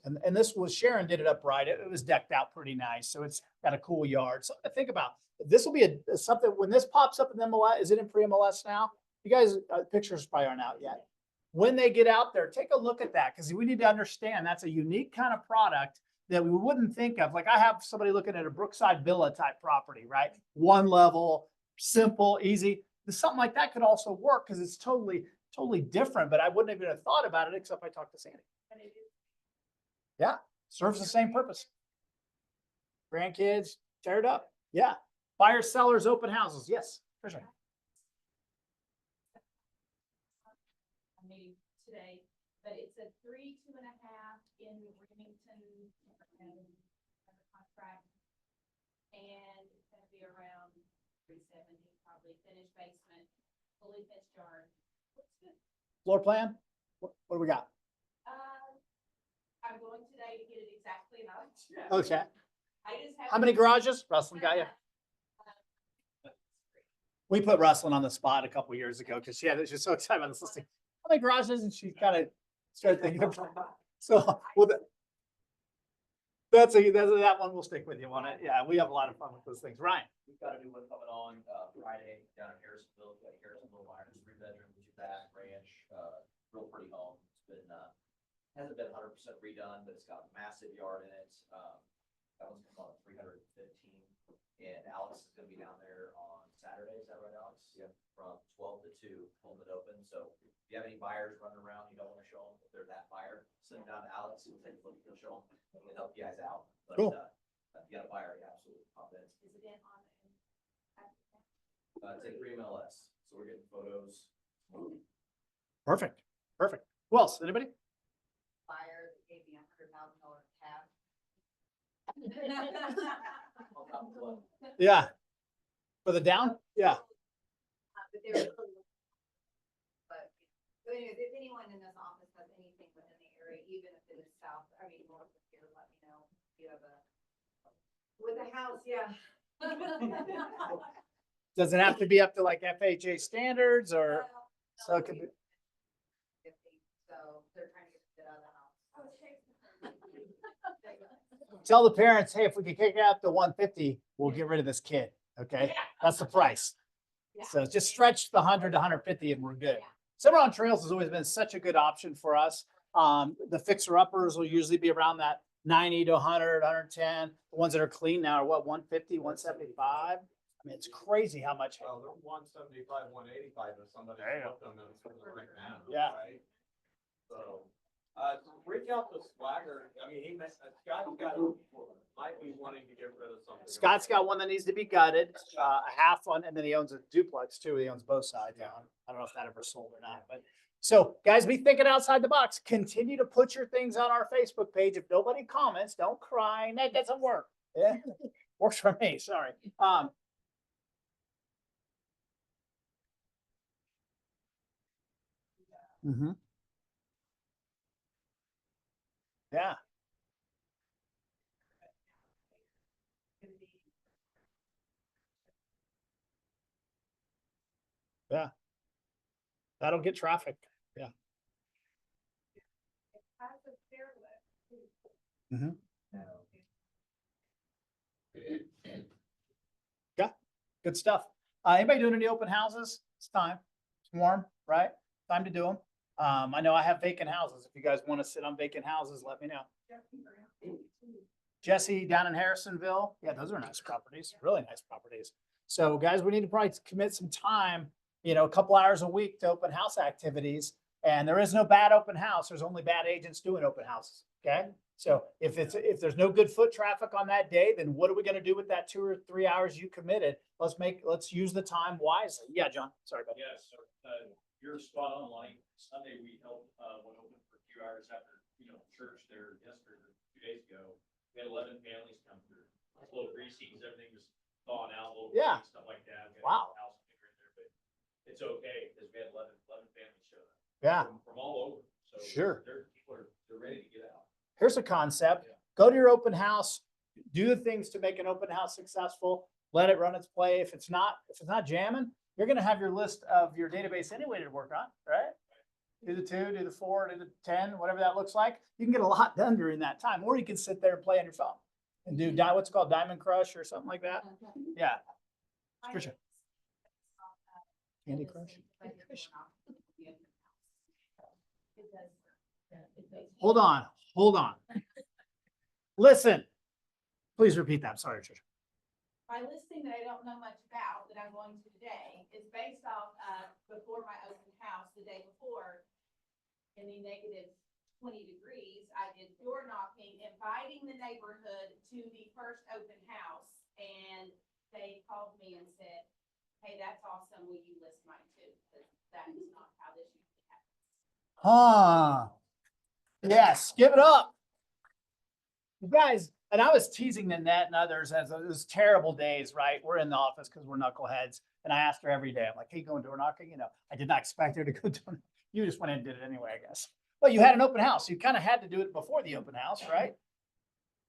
And this was, Sharon did it upright. It was decked out pretty nice. So it's got a cool yard. So think about this will be something, when this pops up in MLS, is it in pre-MLS now? You guys, pictures probably aren't out yet. When they get out there, take a look at that, because we need to understand that's a unique kind of product that we wouldn't think of. Like I have somebody looking at a Brookside Villa type property, right? One level, simple, easy. Something like that could also work because it's totally different, but I wouldn't even have thought about it except I talked to Sandy. Yeah, serves the same purpose. Grandkids, tear it up. Yeah. Buyers, sellers, open houses. Yes, for sure. Meeting today, but it's a 3, 2.5 in Remington and contract. And it's gonna be around 370, probably finished basement, fully finished yard. Looks good. Floor plan? What do we got? I'm going today to get it exactly and I'll let you know. Okay. I just have. How many garages? Rustlin got you? We put Rustlin on the spot a couple years ago because she was so excited about this listing. How many garages? And she kind of started thinking of. So, well, that one will stick with you on it. Yeah, we have a lot of fun with those things. Ryan. We've got a new one coming on, Friday down in Harrisonville, got Harrisonville Myers, 3-bedroom, 2-bath ranch, real pretty home. It's been, hasn't been 100% redone, but it's got a massive yard in it. That one's coming on at 315. And Alex is gonna be down there on Saturday, is that right, Alex? Yeah. From 12 to 2, holding it open, so if you have any buyers running around, you don't wanna show them, if they're that buyer, send them down to Alex, he'll take a look, he'll show them, he'll help you guys out. But, Cool. if you got a buyer, yeah, absolutely, pop in. Is it in on? It's a free MLS, so we're getting photos. Perfect. Perfect. Who else? Anybody? Buyer that gave me $100,000 cash. Yeah. For the down? Yeah. But they were. But anyways, if anyone in this office has anything within the area, even if it is south, I mean, north of here, let me know. If you have a. With a house, yeah. Does it have to be up to like FHA standards or? So it could be. So they're trying to get it out of the house. Tell the parents, hey, if we could kick it out to 150, we'll get rid of this kid. Okay, that's the price. Yeah. So just stretch the 100 to 150 and we're good. Cimarron Trails has always been such a good option for us. The fixer uppers will usually be around that 90 to 100, 110. The ones that are clean now are what, 150, 175? I mean, it's crazy how much. Well, they're 175, 185 if somebody There you put them in right now. Yeah. Right? So, reach out to Swagger. I mean, Scott's might be wanting to get rid of something. Scott's got one that needs to be gutted, a half one, and then he owns a duplex too. He owns both sides. I don't know if that ever sold or not, but so guys, be thinking outside the box. Continue to put your things on our Facebook page. If nobody comments, don't cry. That doesn't work. Yeah, works for me. Sorry. Yeah. Yeah. That'll get traffic. Yeah. Mhm. Yeah, good stuff. Anybody doing any open houses? It's time. It's warm, right? Time to do them. I know I have vacant houses. If you guys want to sit on vacant houses, let me know. Jesse down in Harrisonville. Yeah, those are nice properties, really nice properties. So guys, we need to probably commit some time, a couple hours a week to open house activities. And there is no bad open house. There's only bad agents doing open houses. Okay. So if there's no good foot traffic on that day, then what are we going to do with that 2 or 3 hours you committed? Let's use the time wisely. Yeah, John, sorry about that. Yes, you're spot on, Lonnie. Sunday, we held, went open for a few hours after, church there yesterday, 2 days ago. We had 11 families come through. A little greasy, because everything was thawing out, a little Yeah. stuff like that. We had Wow. a house picker in there, but it's okay, because we had 11 families show up. Yeah. From all over, so. Sure. People they're ready to get out. Here's a concept. Go to your open house, do the things to make an open house successful, let it run its play. If it's not jamming, you're going to have your list of your database anyway to work on, right? Do the 2, do the 4, do the 10, whatever that looks like. You can get a lot done during that time, or you can sit there and play on your phone and do what's called Diamond Crush or something like that. Yeah. Trisha. Candy Crush. Hold on. Listen. Please repeat that. Sorry, Trisha. My listing that I don't know much about, that I'm going to today, is based off of before my open house the day before. In the -20 degrees, I did door knocking, inviting the neighborhood to the first open house. And they called me and said, hey, that's awesome, will you list mine too? Because that is not how this usually happens. Yes, give it up. You guys, and I was teasing Nanette and others as it was terrible days, right? We're in the office because we're knuckleheads. And I asked her every day, I'm like, hey, you going door knocking? You know, I did not expect her to go door. You just went in and did it anyway, I guess. But you had an open house. You kind of had to do it before the open house, right?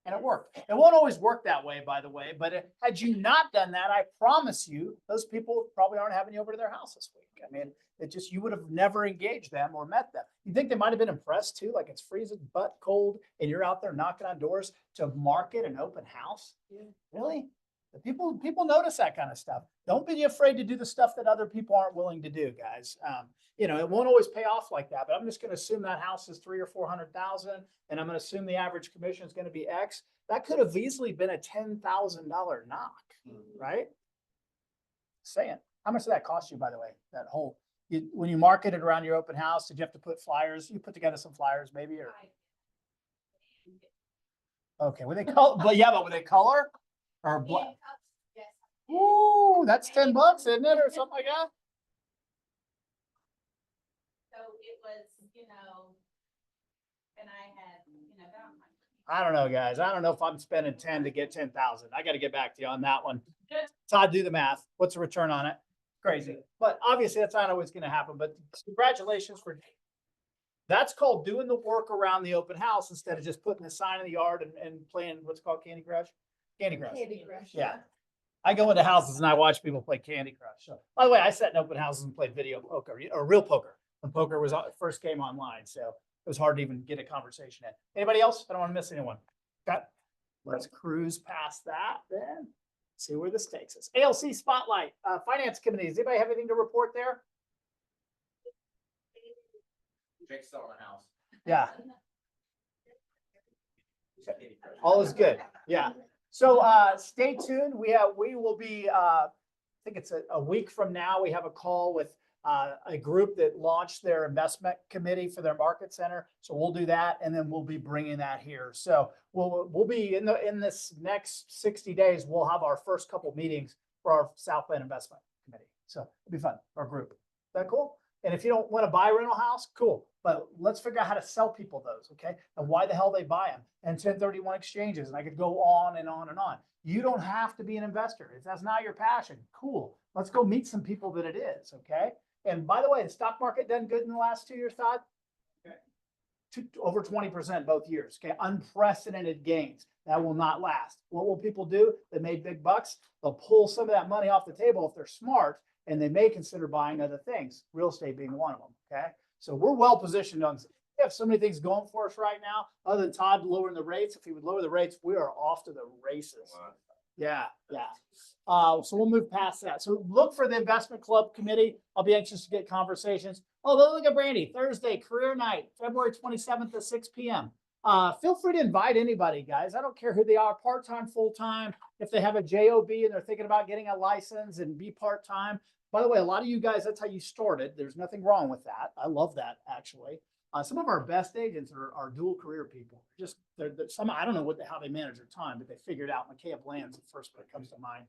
And it worked. It won't always work that way, by the way, but had you not done that, I promise you, those people probably aren't having you over to their house this week. I mean, you would have never engaged them or met them. You think they might have been impressed too? Like it's freezing butt cold and you're out there knocking on doors to market an open house? Really? The people notice that kind of stuff. Don't be afraid to do the stuff that other people aren't willing to do, guys. You know, it won't always pay off like that, but I'm just going to assume that house is 300,000 or 400,000, and I'm going to assume the average commission is going to be X. That could have easily been a $10,000 knock, right? Saying, how much did that cost you, by the way? That whole, when you marketed around your open house, did you have to put flyers? You put together some flyers, maybe, or okay? Were they color? But yeah, but were they color or black? Yes. Ooh, that's $10, isn't it, or something like that? So it was, and I had, I don't know, guys. I don't know if I'm spending 10 to get 10,000. I got to get back to you on that one. Todd, do the math. What's the return on it? Crazy. But obviously that's not always going to happen, but congratulations for, that's called doing the work around the open house instead of just putting a sign in the yard and playing what's called Candy Crush. Candy Crush. Candy Crush. Yeah. I go into houses and I watch people play Candy Crush. So, by the way, I sat in open houses and played video poker or real poker when poker was first came online. So it was hard to even get a conversation in. Anybody else? I don't want to miss anyone. Okay. Let's cruise past that then. See where this takes us. ALC Spotlight, Finance Committee. Does anybody have anything to report there? Jake's selling a house. Yeah. All is good. Yeah. So stay tuned. We will be, I think it's a week from now, we have a call with a group that launched their investment committee for their market center. So we'll do that, and then we'll be bringing that here. So we'll be in this next 60 days. We'll have our first couple meetings for our Southland Investment Committee. So it'll be fun. Our group. Is that cool? And if you don't want to buy a rental house, cool. But let's figure out how to sell people those, okay? And why the hell they buy them, and 1031 exchanges, and I could go on and on and on. You don't have to be an investor. If that's not your passion, cool. Let's go meet some people that it is, okay? And by the way, the stock market done good in the last 2 years, Todd? Okay. Over 20% both years, okay? Unprecedented gains. That will not last. What will people do that made big bucks? They'll pull some of that money off the table if they're smart, and they may consider buying other things, real estate being one of them, okay? So we're well positioned on, we have so many things going for us right now, other than Todd lowering the rates. If he would lower the rates, we are off to the races. Yeah. So we'll move past that. So look for the investment club committee. I'll be anxious to get conversations. Oh, look at Brandy, Thursday, career night, February 27th at 6 p.m. Feel free to invite anybody, guys. I don't care who they are, part-time, full-time. If they have a JOB and they're thinking about getting a license and be part-time. By the way, a lot of you guys, that's how you started. There's nothing wrong with that. I love that, actually. Some of our best agents are dual career people. Just they're some, I don't know how they manage their time, but they figured out. Micaiah Bland's the first one that comes to mind.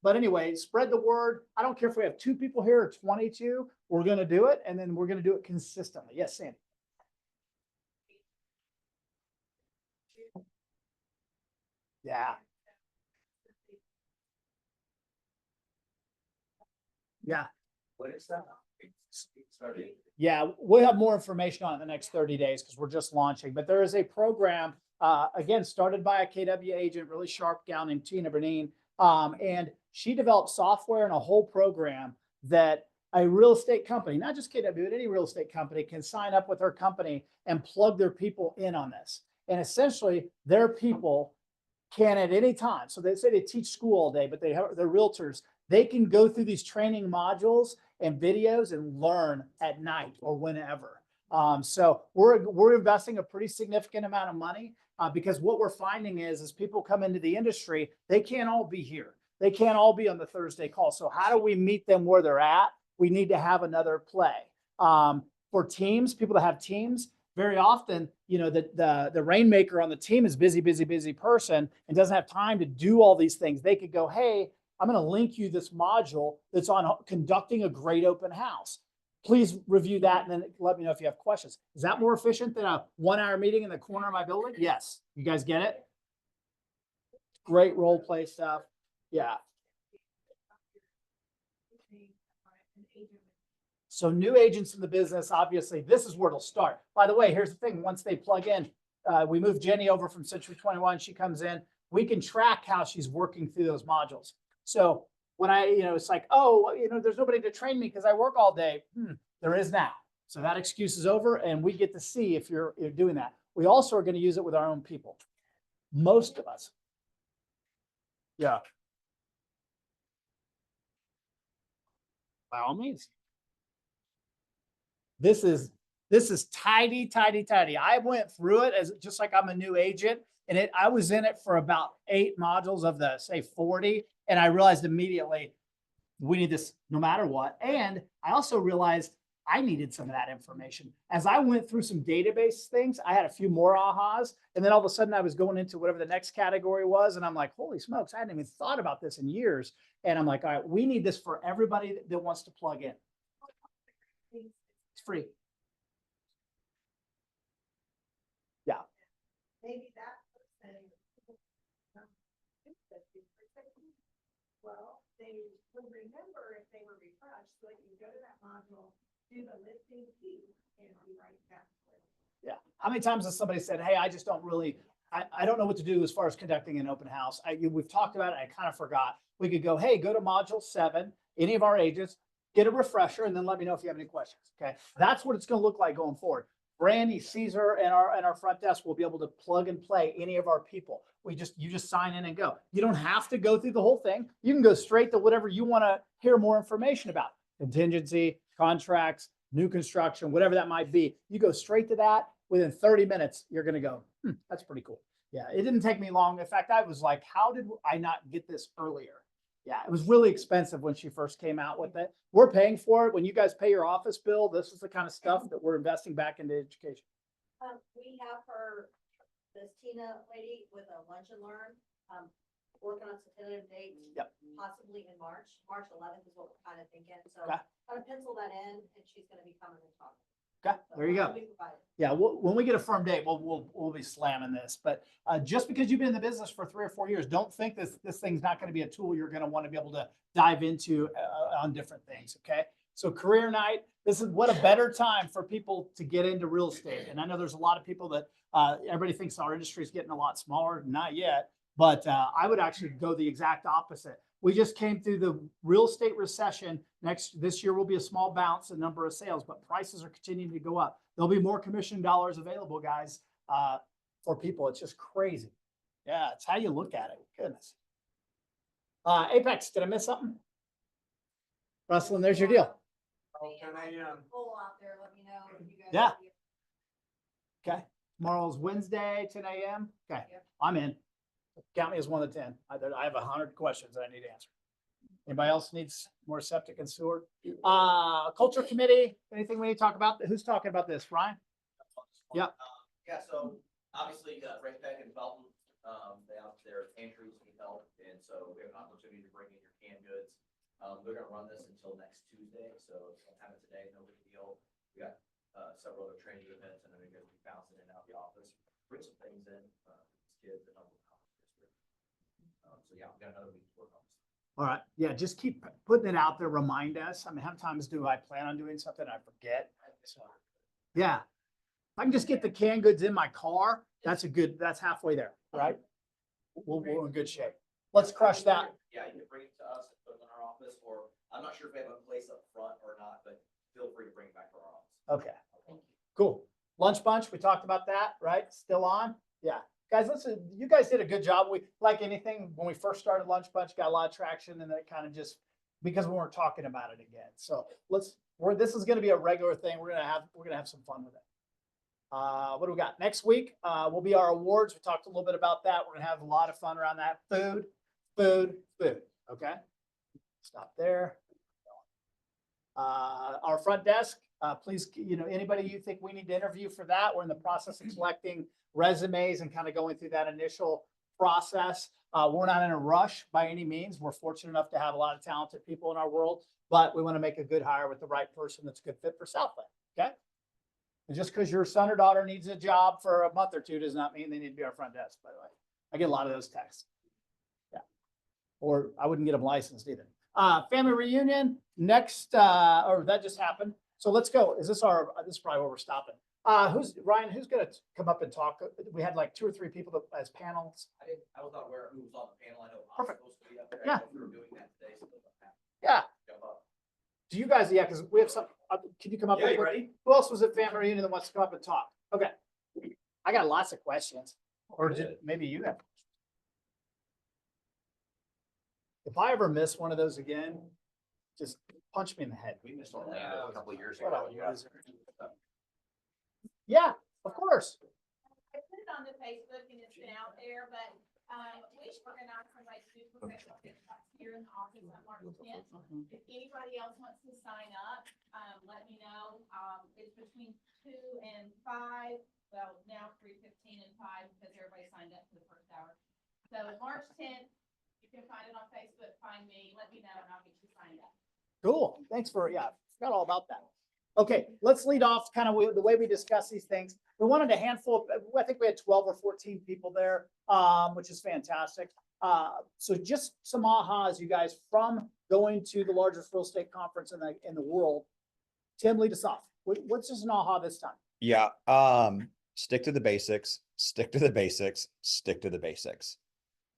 But anyway, spread the word. I don't care if we have 2 people here or 22. We're going to do it, and then we're going to do it consistently. Yes, Sandy. Yeah. Yeah. What is that? Starting. Yeah, we'll have more information on it in the next 30 days because we're just launching. But there is a program, again, started by a KW agent, really sharp gal named Tina Bernine. And she developed software and a whole program that a real estate company, not just KW, but any real estate company can sign up with her company and plug their people in on this. And essentially, their people can at any time. So they say they teach school all day, but they're realtors. they can go through these training modules and videos and learn at night or whenever. So we're investing a pretty significant amount of money because what we're finding is people come into the industry, they can't all be here. They can't all be on the Thursday call. So how do we meet them where they're at? We need to have another play. For teams, people that have teams, very often, the rainmaker on the team is busy person and doesn't have time to do all these things. They could go, hey, I'm going to link you this module that's on conducting a great open house. Please review that and then let me know if you have questions. Is that more efficient than a 1-hour meeting in the corner of my building? Yes. You guys get it? Great role play stuff. Yeah. So new agents in the business, obviously, this is where it'll start. By the way, here's the thing. Once they plug in, we moved Jenny over from Century 21. She comes in. We can track how she's working through those modules. So when it's like, oh, there's nobody to train me because I work all day. There is now. So that excuse is over and we get to see if you're doing that. We also are going to use it with our own people. Most of us. Yeah. By all means. This is tidy. I went through it as just like I'm a new agent and I was in it for about 8 modules of the say 40. And I realized immediately we need this no matter what. And I also realized I needed some of that information. As I went through some database things, I had a few more ahas. And then all of a sudden I was going into whatever the next category was. And I'm like, holy smokes, I hadn't even thought about this in years. And I'm like, all right, we need this for everybody that wants to plug in. It's free. Yeah. Maybe that person. Well, they would remember if they were refreshed, so they can go to that module, do the listing key, and be right back. Yeah. How many times has somebody said, hey, I just don't really, I don't know what to do as far as conducting an open house. We've talked about it. I kind of forgot. We could go, hey, go to module 7, any of our agents, get a refresher, and then let me know if you have any questions. Okay. That's what it's going to look like going forward. Brandy, Caesar, and our front desk will be able to plug and play any of our people. You just sign in and go. You don't have to go through the whole thing. You can go straight to whatever you want to hear more information about. Contingency, contracts, new construction, whatever that might be. You go straight to that. Within 30 minutes, you're going to go, that's pretty cool. Yeah, it didn't take me long. In fact, I was like, how did I not get this earlier? Yeah, it was really expensive when she first came out with it. We're paying for it. When you guys pay your office bill, this is the kind of stuff that we're investing back into education. We have this Tina lady with a lunch and learn, working on some tentative dates. Yep. Possibly in March 11th is what we're kind of thinking. So Okay. kind of pencil that in and she's going to be coming and talking. Okay, there you go. That'll be provided. Yeah, when we get a firm date, we'll be slamming this. But just because you've been in the business for 3 or 4 years, don't think this thing's not going to be a tool you're going to want to be able to dive into on different things. Okay, so career night. This is what a better time for people to get into real estate. And I know there's a lot of people that everybody thinks our industry is getting a lot smaller. Not yet, but I would actually go the exact opposite. We just came through the real estate recession. This year will be a small bounce in number of sales, but prices are continuing to go up. There'll be more commission dollars available, guys, for people. It's just crazy. Yeah, it's how you look at it. Goodness. Apex, did I miss something? Russell, there's your deal. Pull out there, let me know if you guys. Yeah. Okay. Tomorrow's Wednesday, 10 a.m. Okay. Yep. I'm in. Count me as 1 to 10. I have 100 questions that I need to answer. Anybody else needs more septic and sewer? Culture committee, anything we need to talk about? Who's talking about this? Ryan? Yep. Yeah, so obviously, Ray Peck and Felton, they have their pantries need help, and so we have an opportunity to bring in your canned goods. We're gonna run this until next Tuesday, so if you don't have it today, no big deal. We got several other training events, and then we're gonna be bouncing in and out the office, bring some things in, kids and other. So yeah, we got another week to work on this. All right. Yeah, just keep putting it out there. Remind us. I mean, how many times do I plan on doing something I forget? So, yeah. If I can just get the canned goods in my car, that's halfway there, right? We're in good shape. Let's crush that. Yeah, you can bring it to us and put it in our office, or I'm not sure if we have a place up front or not, but feel free to bring it back to our office. Okay. Cool. Lunch bunch, we talked about that, right? Still on? Yeah. Guys, listen, you guys did a good job. We, like anything, when we first started Lunch Bunch, got a lot of traction and then it kind of just because we weren't talking about it again. So this is gonna be a regular thing. We're gonna have some fun with it. What do we got? Next week, will be our awards. We talked a little bit about that. We're gonna have a lot of fun around that. Food, okay? Stop there. Our front desk, please, anybody you think we need to interview for that, we're in the process of collecting resumes and kind of going through that initial process. We're not in a rush by any means. We're fortunate enough to have a lot of talented people in our world, but we want to make a good hire with the right person that's a good fit for Southland, okay? And just because your son or daughter needs a job for a month or two does not mean they need to be our front desk, by the way. I get a lot of those texts. Yeah. Or I wouldn't get them licensed either. Family reunion next, or that just happened. So let's go. This is probably where we're stopping. Ryan, who's gonna come up and talk? We had like 2 or 3 people as panels. I was not aware who was on the panel. I know I'm Perfect. supposed to be up there. Yeah. I know we were doing that today, so Yeah. jump up. Do you guys, yeah, because we have some, can you come up? Yeah, real you quick? ready? Who else was at family reunion that wants to come up and talk? Okay. I got lots of questions. Or maybe you have. If I ever miss one of those again, just punch me in the head. We missed Orlando a couple of years What ago. a loser. Yeah, of course. I put it on the Facebook and it's been out there, but, we should organize somebody to do professional TikToks here in the office on March 10th. If anybody else wants to sign up, let me know. It's between 2 and 5, well, now 3:15 and 5 because everybody signed up for the first hour. So March 10th, you can find it on Facebook, find me, let me know and I'll get you signed up. Cool. Thanks for, yeah, forgot all about that. Okay, let's lead off kind of the way we discuss these things. We wanted a handful, I think we had 12 or 14 people there, which is fantastic. So just some ahas, you guys, from going to the largest real estate conference in the world. Tim, lead us off. What's just an aha this time? Yeah, stick to the basics, stick to the basics, stick to the basics.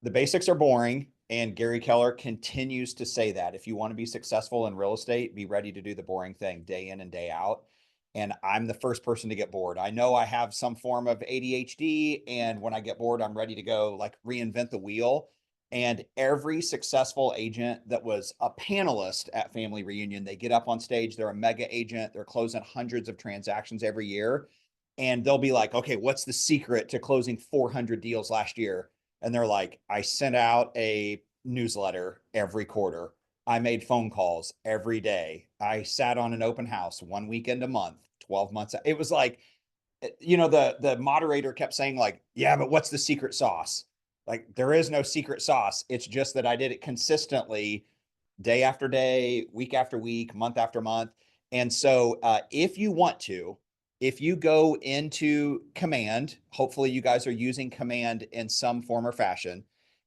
The basics are boring, and Gary Keller continues to say that. If you want to be successful in real estate, be ready to do the boring thing day in and day out. And I'm the first person to get bored. I know I have some form of ADHD, and when I get bored, I'm ready to go like reinvent the wheel. And every successful agent that was a panelist at Family Reunion, they get up on stage, they're a mega agent, they're closing hundreds of transactions every year. And they'll be like, okay, what's the secret to closing 400 deals last year? And they're like, I sent out a newsletter every quarter. I made phone calls every day. I sat on an open house 1 weekend a month, 12 months. It was like, the moderator kept saying like, yeah, but what's the secret sauce? Like, there is no secret sauce. It's just that I did it consistently day after day, week after week, month after month. And so if you go into Command, hopefully you guys are using Command in some form or fashion.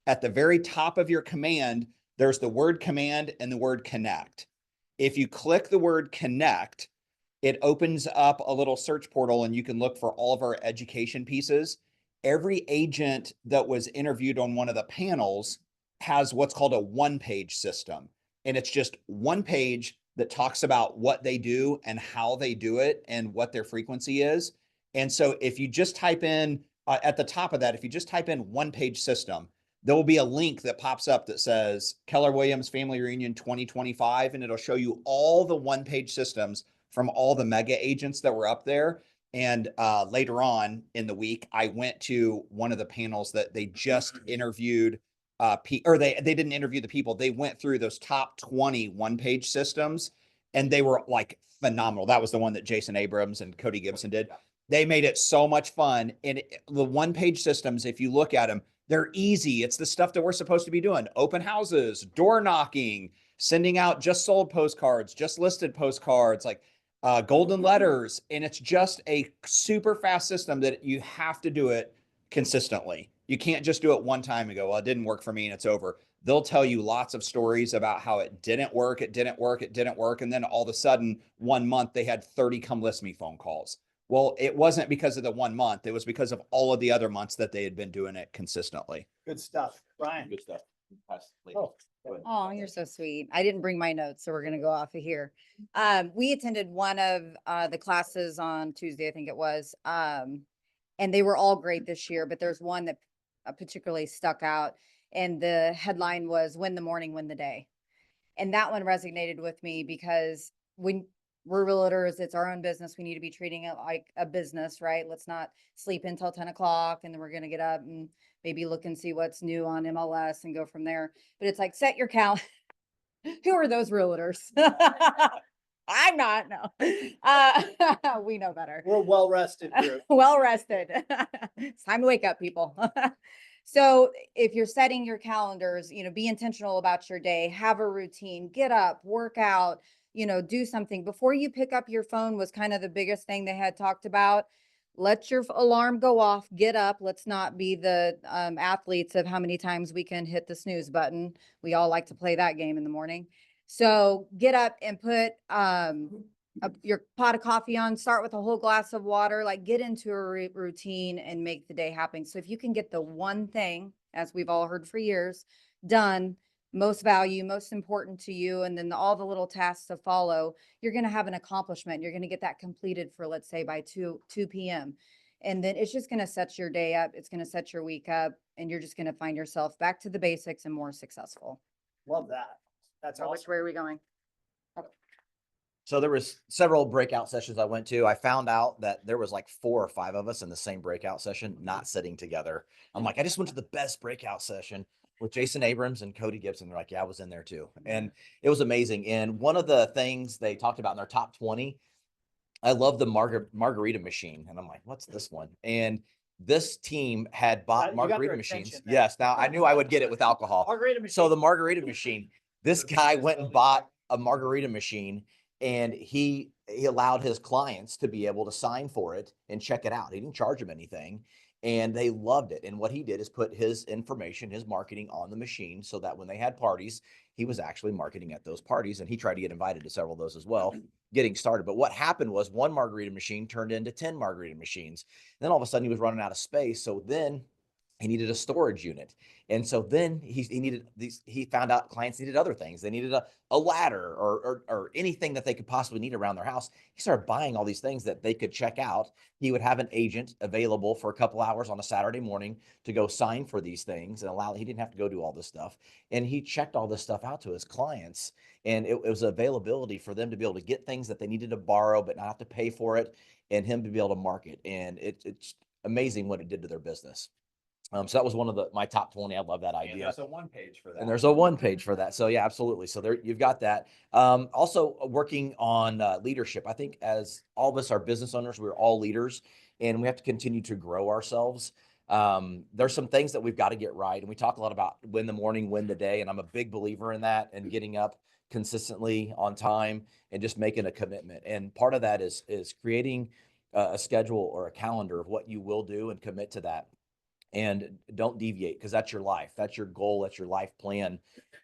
At the very top of your Command, there's the word Command and the word Connect. If you click the word Connect, it opens up a little search portal and you can look for all of our education pieces. Every agent that was interviewed on one of the panels has what's called a one-page system. And it's just one page that talks about what they do and how they do it and what their frequency is. And so if you just type in at the top of that, if you just type in one page system, there will be a link that pops up that says Keller Williams Family Reunion 2025, and it'll show you all the one page systems from all the mega agents that were up there. And later on in the week, I went to one of the panels that they just interviewed they didn't interview the people. They went through those top 20 one-page systems and they were like phenomenal. That was the one that Jason Abrams and Cody Gibson did. They made it so much fun. And the one-page systems, if you look at them, they're easy. It's the stuff that we're supposed to be doing. Open houses, door knocking, sending out just sold postcards, just listed postcards, like golden letters. And it's just a super fast system that you have to do it consistently. You can't just do it one time and go, well, it didn't work for me and it's over. They'll tell you lots of stories about how it didn't work. And then all of a sudden, 1 month, they had 30 come list me phone calls. Well, it wasn't because of the 1 month. It was because of all of the other months that they had been doing it consistently. Good stuff. Brian. Good stuff. Oh, you're so sweet. I didn't bring my notes, so we're gonna go off of here. We attended one of the classes on Tuesday, I think it was. And they were all great this year, but there's one that particularly stuck out. And the headline was "Win the Morning, Win the Day." And that one resonated with me because when we're realtors, it's our own business. We need to be treating it like a business, right? Let's not sleep until 10 o'clock and then we're gonna get up and maybe look and see what's new on MLS and go from there. But it's like, set your Who are those realtors? I'm not, no. We know better. We're a well-rested group. Well rested. It's time to wake up, people. So if you're setting your calendars, be intentional about your day, have a routine, get up, work out, do something. Before you pick up your phone was kind of the biggest thing they had talked about. Let your alarm go off, get up. Let's not be the athletes of how many times we can hit the snooze button. We all like to play that game in the morning. So get up and put your pot of coffee on, start with a whole glass of water, like get into a routine and make the day happen. So if you can get the one thing, as we've all heard for years, done, most value, most important to you, and then all the little tasks to follow, you're going to have an accomplishment. You're going to get that completed for, let's say, by 2 p.m. And then it's just going to set your day up. It's going to set your week up, and you're just going to find yourself back to the basics and more successful. Love that. That's So which awesome. way are we going? So there was several breakout sessions I went to. I found out that there was like 4 or 5 of us in the same breakout session, not sitting together. I'm like, I just went to the best breakout session with Jason Abrams and Cody Gibson. They're like, yeah, I was in there too. And it was amazing. And one of the things they talked about in their top 20, I love the margarita machine. And I'm like, what's this one? And this team had bought You got their margarita machines. attention there. Yes. Now I knew I would get it with alcohol. Margarita machine. So the margarita machine, this guy went and bought a margarita machine, and he allowed his clients to be able to sign for it and check it out. He didn't charge them anything, and they loved it. And what he did is put his information, his marketing on the machine, so that when they had parties, he was actually marketing at those parties. And he tried to get invited to several of those as well, getting started. But what happened was one margarita machine turned into 10 margarita machines. And then all of a sudden he was running out of space. So then he needed a storage unit. And so then he found out clients needed other things. They needed a ladder or anything that they could possibly need around their house. He started buying all these things that they could check out. He would have an agent available for a couple hours on a Saturday morning to go sign for these things and he didn't have to go do all this stuff. And he checked all this stuff out to his clients. And it was availability for them to be able to get things that they needed to borrow, but not have to pay for it, and him to be able to market. And it's amazing what it did to their business. So that was one of my top 20. I love that And idea. there's a 1-page for that. And there's a 1-page for that. So yeah, absolutely. So there you've got that. Also working on leadership. I think as all of us are business owners, we're all leaders, and we have to continue to grow ourselves. There's some things that we've got to get right. And we talk a lot about win the morning, win the day. And I'm a big believer in that, and getting up consistently on time and just making a commitment. And part of that is creating a schedule or a calendar of what you will do and commit to that. And don't deviate, because that's your life. That's your goal. That's your life plan,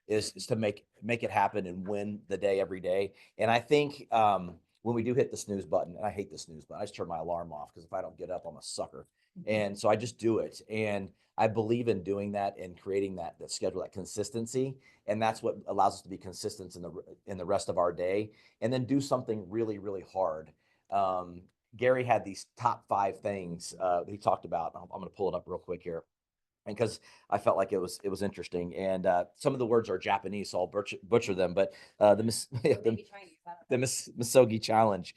is to make it happen and win the day every day. And I think when we do hit the snooze button, and I hate the snooze button, I just turn my alarm off, because if I don't get up, I'm a sucker. And so I just do it. And I believe in doing that and creating that schedule, that consistency. And that's what allows us to be consistent in the rest of our day, and then do something really, really hard. Gary had these top 5 things he talked about. I'm going to pull it up real quick here, and because I felt like it was interesting. And some of the words are Japanese, so I'll butcher them. But the Misogi Challenge.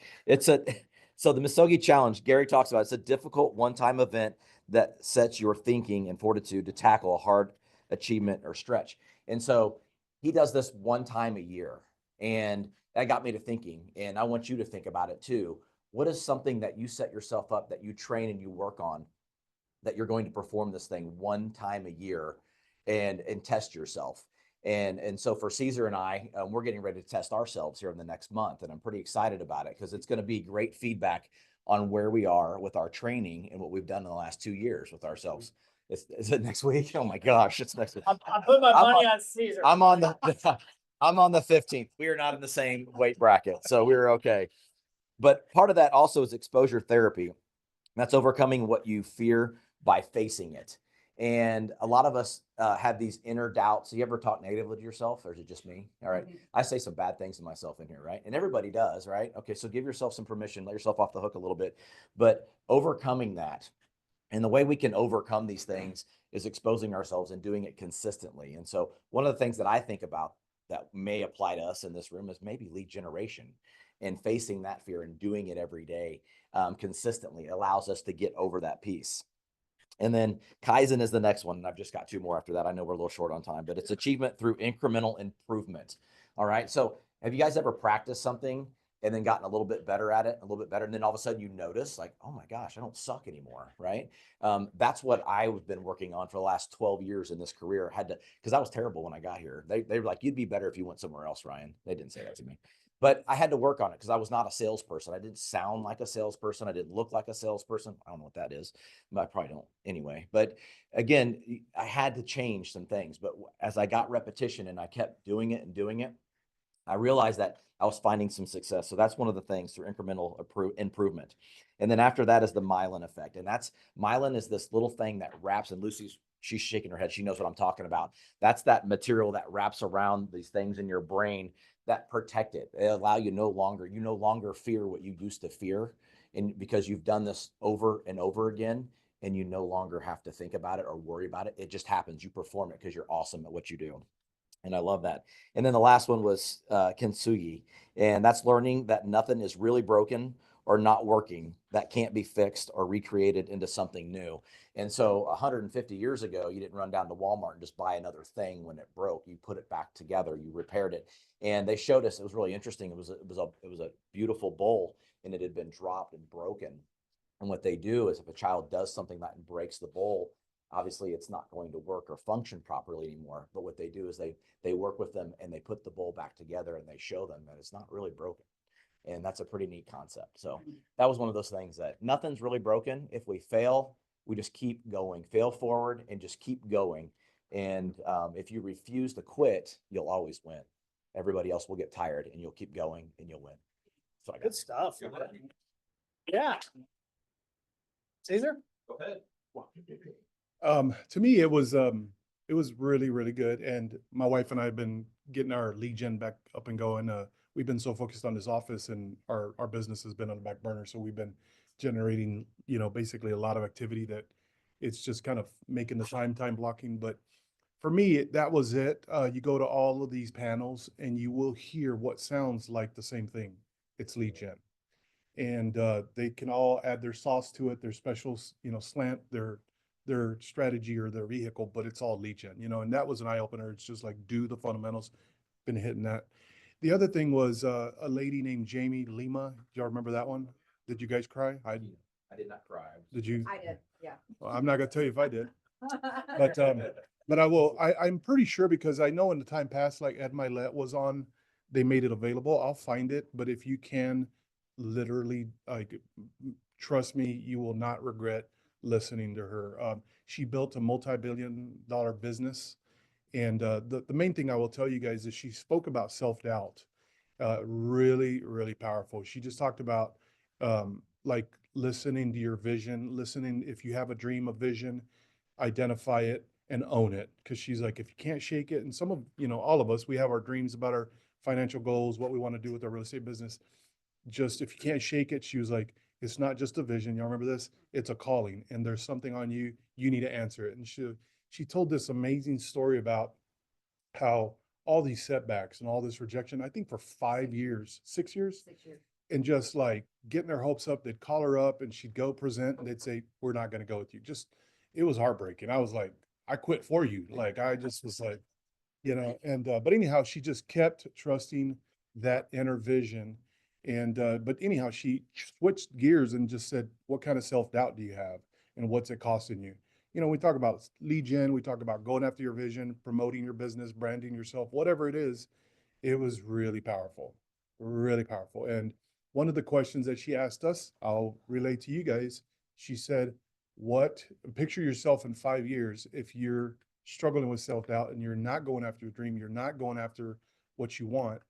So the Misogi Challenge, Gary talks about, it's a difficult one-time event that sets your thinking and fortitude to tackle a hard achievement or stretch. And so he does this one time a year, and that got me to thinking. And I want you to think about it too. What is something that you set yourself up, that you train and you work on, that you're going to perform this thing one time a year and test yourself? And so for Caesar and I, we're getting ready to test ourselves here in the next month. And I'm pretty excited about it, because it's going to be great feedback on where we are with our training and what we've done in the last 2 years with ourselves. Is it next week? Oh my gosh, it's next week. I'm putting my money on Caesar. I'm on the 15th. We are not in the same weight bracket, so we're okay. But part of that also is exposure therapy. That's overcoming what you fear by facing it. And a lot of us have these inner doubts. You ever talk negatively to yourself, or is it just me? All right. I say some bad things to myself in here, right? And everybody does, right? Okay, so give yourself some permission, let yourself off the hook a little bit. But overcoming that, and the way we can overcome these things, is exposing ourselves and doing it consistently. And so one of the things that I think about that may apply to us in this room is maybe lead generation, and facing that fear and doing it every day consistently allows us to get over that piece. And then Kaizen is the next one. And I've just got two more after that. I know we're a little short on time, but it's achievement through incremental improvement. All right. So have you guys ever practiced something and then gotten a little bit better at it, a little bit better, and then all of a sudden you notice like, oh my gosh, I don't suck anymore, right? That's what I've been working on for the last 12 years in this career. Had to, because I was terrible when I got here. They were like, you'd be better if you went somewhere else, Ryan. They didn't say that to me. But I had to work on it because I was not a salesperson. I didn't sound like a salesperson. I didn't look like a salesperson. I don't know what that is, but I probably don't anyway. But again, I had to change some things. But as I got repetition and I kept doing it and doing it, I realized that I was finding some success. So that's one of the things through incremental improvement. And then after that is the myelin effect. And that's myelin is this little thing that wraps, and she's shaking her head. She knows what I'm talking about. That's that material that wraps around these things in your brain that protect it. They allow you no longer fear what you used to fear. And because you've done this over and over again, and you no longer have to think about it or worry about it. It just happens. You perform it because you're awesome at what you do. And I love that. And then the last one was kintsugi. And that's learning that nothing is really broken or not working that can't be fixed or recreated into something new. And so 150 years ago, you didn't run down to Walmart and just buy another thing when it broke. You put it back together, you repaired it. And they showed us, it was really interesting. It was a beautiful bowl, and it had been dropped and broken. And what they do is if a child does something that breaks the bowl, obviously it's not going to work or function properly anymore. But what they do is they work with them and they put the bowl back together and they show them that it's not really broken. And that's a pretty neat concept. So that was one of those things that nothing's really broken. If we fail, we just keep going, fail forward and just keep going. And if you refuse to quit, you'll always win. Everybody else will get tired and you'll keep going and you'll win. So I got Good stuff. Yeah. Caesar? Go ahead. To me, it was really, really good. And my wife and I have been getting our lead gen back up and going. We've been so focused on this office, and our business has been on the back burner. So we've been generating, basically a lot of activity that it's just kind of making the time blocking. But for me, that was it. You go to all of these panels and you will hear what sounds like the same thing. It's lead gen. And they can all add their sauce to it, their special, slant, their strategy or their vehicle, but it's all lead gen, and that was an eye opener. It's just like, do the fundamentals. Been hitting that. The other thing was a lady named Jamie Lima. Do y'all remember that one? Did you guys cry? I did not cry. Did you? I did, yeah. Well, I'm not gonna tell you if I did, but I will. I'm pretty sure, because I know in the time past, like Ed Milet was on, they made it available. I'll find it, but if you can, literally, like, trust me, you will not regret listening to her. She built a multi-billion-dollar business. And the main thing I will tell you guys is she spoke about self-doubt. Really, really powerful. She just talked about like listening to your vision, listening. If you have a dream, a vision, identify it and own it. Because she's like, if you can't shake it, and some of, all of us, we have our dreams about our financial goals, what we want to do with our real estate business. Just if you can't shake it, she was like, it's not just a vision. Y'all remember this? It's a calling, and there's something on you. You need to answer it. And she told this amazing story about how all these setbacks and all this rejection, I think for 5 years, 6 years, and just like getting their hopes up, they'd call her up and she'd go present and they'd say, we're not going to go with you. It was heartbreaking. I was like, I quit for you. Like, I just was like, but anyhow, she just kept trusting that inner vision. And, but anyhow, she switched gears and just said, what kind of self-doubt do you have? And what's it costing you? We talk about lead gen, we talk about going after your vision, promoting your business, branding yourself, whatever it is. It was really powerful, really powerful. And one of the questions that she asked us, I'll relate to you guys. She said, picture yourself in 5 years. If you're struggling with self-doubt and you're not going after your dream, you're not going after what you want.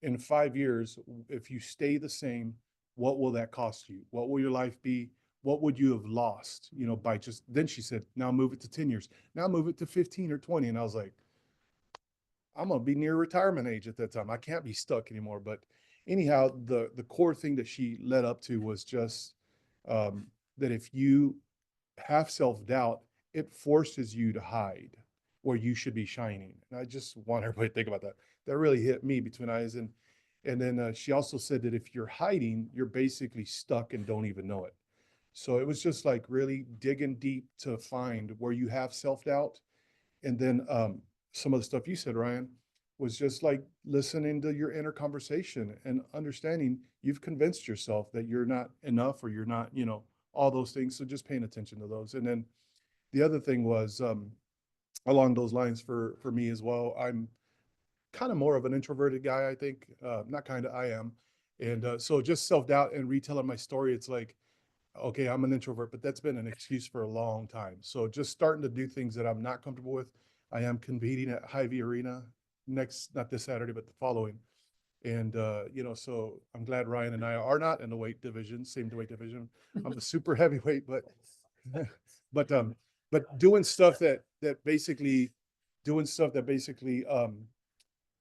In 5 years, if you stay the same, what will that cost you? What will your life be? What would you have lost, by just, then she said, now move it to 10 years. Now move it to 15 or 20. And I was like, I'm going to be near retirement age at that time. I can't be stuck anymore. But anyhow, the core thing that she led up to was just that if you have self-doubt, it forces you to hide. where you should be shining. And I just want everybody to think about that. That really hit me between eyes. And then she also said that if you're hiding, you're basically stuck and don't even know it. So it was just like really digging deep to find where you have self-doubt. And then some of the stuff you said, Ryan, was just like listening to your inner conversation and understanding you've convinced yourself that you're not enough or you're not, you know, all those things. So just paying attention to those. And then the other thing was along those lines for me as well. I'm kind of more of an introverted guy, I think. Not kind of, I am. And so just self-doubt and retelling my story, it's like, okay, I'm an introvert, but that's been an excuse for a long time. So just starting to do things that I'm not comfortable with. I am competing at Hy-Vee Arena not this Saturday, but the following. And, you know, so I'm glad Ryan and I are not in the weight division, same weight division. I'm a super heavyweight, but doing stuff that basically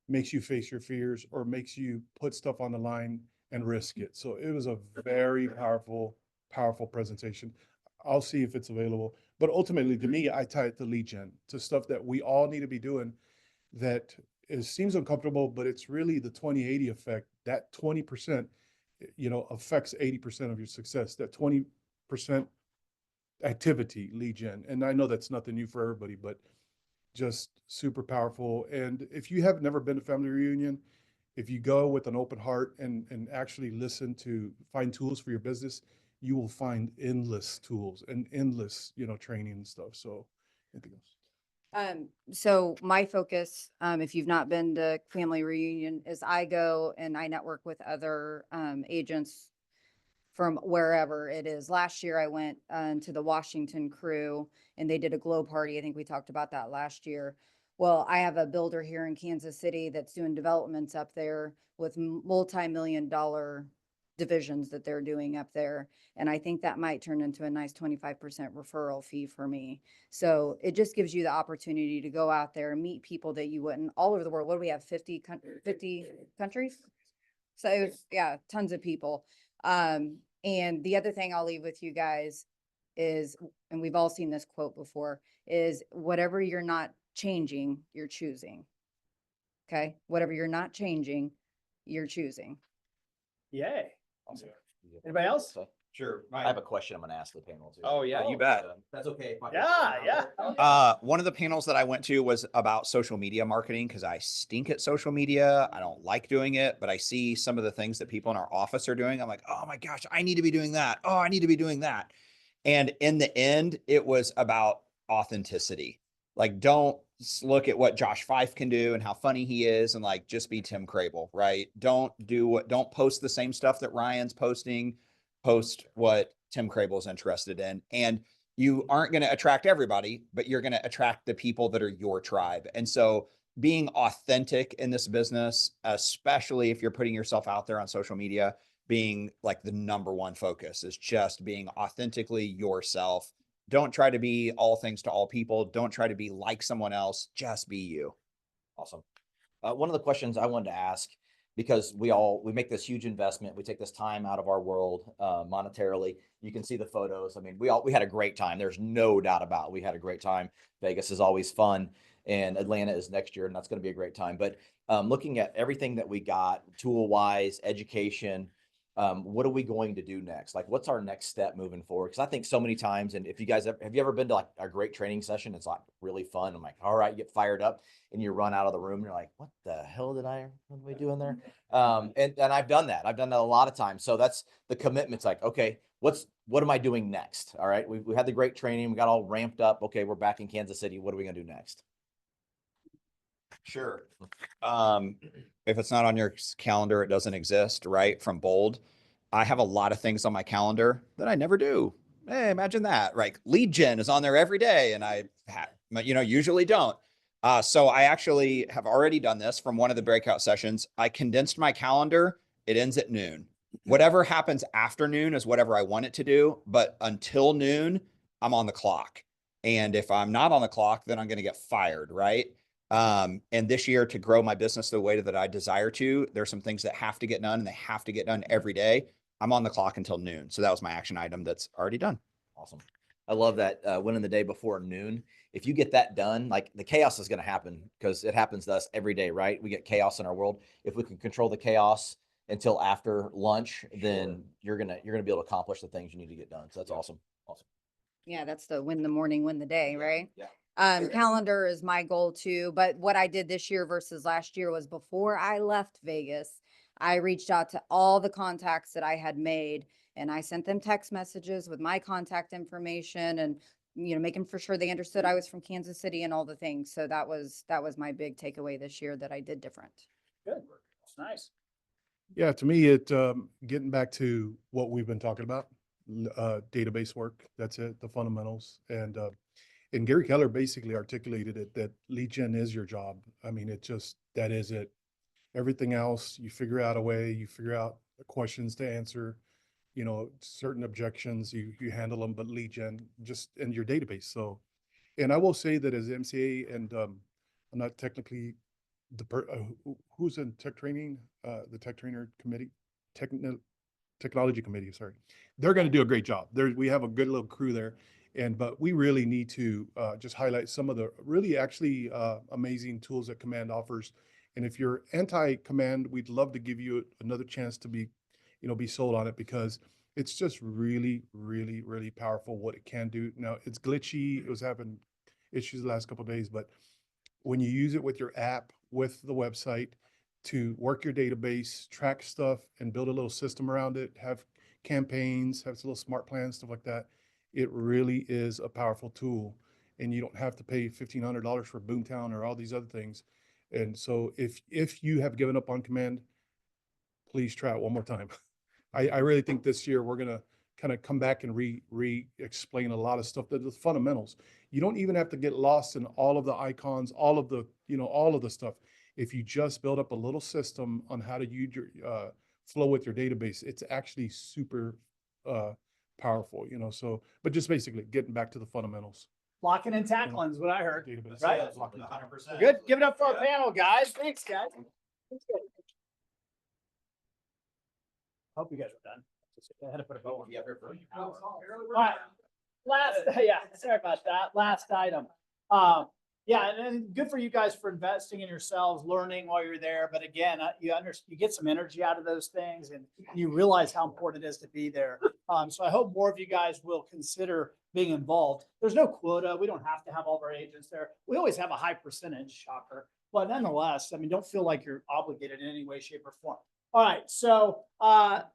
makes you face your fears or makes you put stuff on the line and risk it. So it was a very powerful presentation. I'll see if it's available, but ultimately to me, I tie it to lead gen, to stuff that we all need to be doing that seems uncomfortable, but it's really the 20-80 effect. That 20%, you know, affects 80% of your success. That 20% activity, lead gen. And I know that's nothing new for everybody, but just super powerful. And if you have never been to family reunion, if you go with an open heart and actually listen to find tools for your business, you will find endless tools and endless, you know, training and stuff. So anything else? So my focus, if you've not been to family reunion, is I go and I network with other agents from wherever it is. Last year I went to the Washington crew and they did a glow party. I think we talked about that last year. Well, I have a builder here in Kansas City that's doing developments up there with multi-million-dollar divisions that they're doing up there. And I think that might turn into a nice 25% referral fee for me. So it just gives you the opportunity to go out there and meet people that you wouldn't all over the world. What do we have? 50 countries? So it was, yeah, tons of people. And the other thing I'll leave with you guys is, and we've all seen this quote before, is whatever you're not changing, you're choosing. Okay. Whatever you're not changing, you're choosing. Yay. Anybody else? Sure. I have a question I'm gonna ask the panel too. Oh, yeah, you bet. That's okay. if I- Yeah. One of the panels that I went to was about social media marketing because I stink at social media. I don't like doing it, but I see some of the things that people in our office are doing. I'm like, oh my gosh, I need to be doing that. Oh, I need to be doing that. And in the end, it was about authenticity. Like, don't look at what Josh Fife can do and how funny he is and like just be Tim Crable, right? Don't post the same stuff that Ryan's posting. Post what Tim Crable is interested in. And you aren't going to attract everybody, but you're going to attract the people that are your tribe. And so being authentic in this business, especially if you're putting yourself out there on social media, being like the number one focus is just being authentically yourself. Don't try to be all things to all people. Don't try to be like someone else. Just be you. Awesome. One of the questions I wanted to ask, because we make this huge investment, we take this time out of our world monetarily. You can see the photos. I mean, we had a great time. There's no doubt about it. We had a great time. Vegas is always fun, and Atlanta is next year, and that's going to be a great time. But looking at everything that we got, tool-wise, education, what are we going to do next? Like, what's our next step moving forward? Because I think so many times, and if you guys have you ever been to like a great training session? It's like really fun. I'm like, all right, you get fired up and you run out of the room. And you're like, what the hell what are we doing there? And I've done that. I've done that a lot of times. So that's the commitment's like, okay, what am I doing next? All right. We had the great training. We got all ramped up. Okay. We're back in Kansas City. What are we going to do next? Sure. If it's not on your calendar, it doesn't exist, right? From Bold, I have a lot of things on my calendar that I never do. Hey, imagine that, right? Lead gen is on there every day, and I usually don't. So I actually have already done this from one of the breakout sessions. I condensed my calendar. It ends at noon. Whatever happens after noon is whatever I want it to do. But until noon, I'm on the clock. And if I'm not on the clock, then I'm going to get fired, right? And this year, to grow my business the way that I desire to, there's some things that have to get done, and they have to get done every day. I'm on the clock until noon. So that was my action item that's already done. Awesome. I love that, winning the day before noon. If you get that done, like the chaos is going to happen because it happens to us every day, right? We get chaos in our world. If we can control the chaos until after lunch, then you're going to be able to accomplish the things you need to get done. So that's awesome. Awesome. Yeah, that's the win the morning, win the day, right? Yeah. Calendar is my goal too, but what I did this year versus last year was before I left Vegas, I reached out to all the contacts that I had made and I sent them text messages with my contact information and, making for sure they understood I was from Kansas City and all the things. So that was my big takeaway this year that I did different. Good. That's nice. Yeah, to me, getting back to what we've been talking about, database work, that's it, the fundamentals. And Gary Keller basically articulated it that lead gen is your job. I mean, that is it. Everything else, you figure out a way, you figure out the questions to answer, certain objections, you handle them, but lead gen just in your database. So, and I will say that as MCA, and I'm not technically who's in tech training, the tech trainer committee, technology committee, sorry. They're going to do a great job. We have a good little crew there. But we really need to just highlight some of the really actually amazing tools that Command offers. And if you're anti-Command, we'd love to give you another chance to be sold on it because it's just really, really, really powerful what it can do. Now it's glitchy. It was having issues the last couple of days, but when you use it with your app, with the website to work your database, track stuff and build a little system around it, have campaigns, have little smart plans, stuff like that. It really is a powerful tool and you don't have to pay $1,500 for Boomtown or all these other things. And so if you have given up on Command, please try it one more time. I really think this year we're going to kind of come back and re-explain a lot of stuff, the fundamentals. You don't even have to get lost in all of the icons, all of the stuff. If you just build up a little system on how to use your flow with your database, it's actually super powerful, so, but just basically getting back to the fundamentals. Blocking and tackling is what I heard. Database. Right? Yeah, 100%. Good. Give it up for our panel, guys. Thanks, guys. Hope you guys are done. I had to put a bow on. Yeah, All right. Sorry about that. Last item. Yeah, and good for you guys for investing in yourselves, learning while you're there. But again, you get some energy out of those things and you realize how important it is to be there. So I hope more of you guys will consider being involved. There's no quota. We don't have to have all of our agents there. We always have a high percentage, shocker. But nonetheless, don't feel like you're obligated in any way, shape, or form. All right, so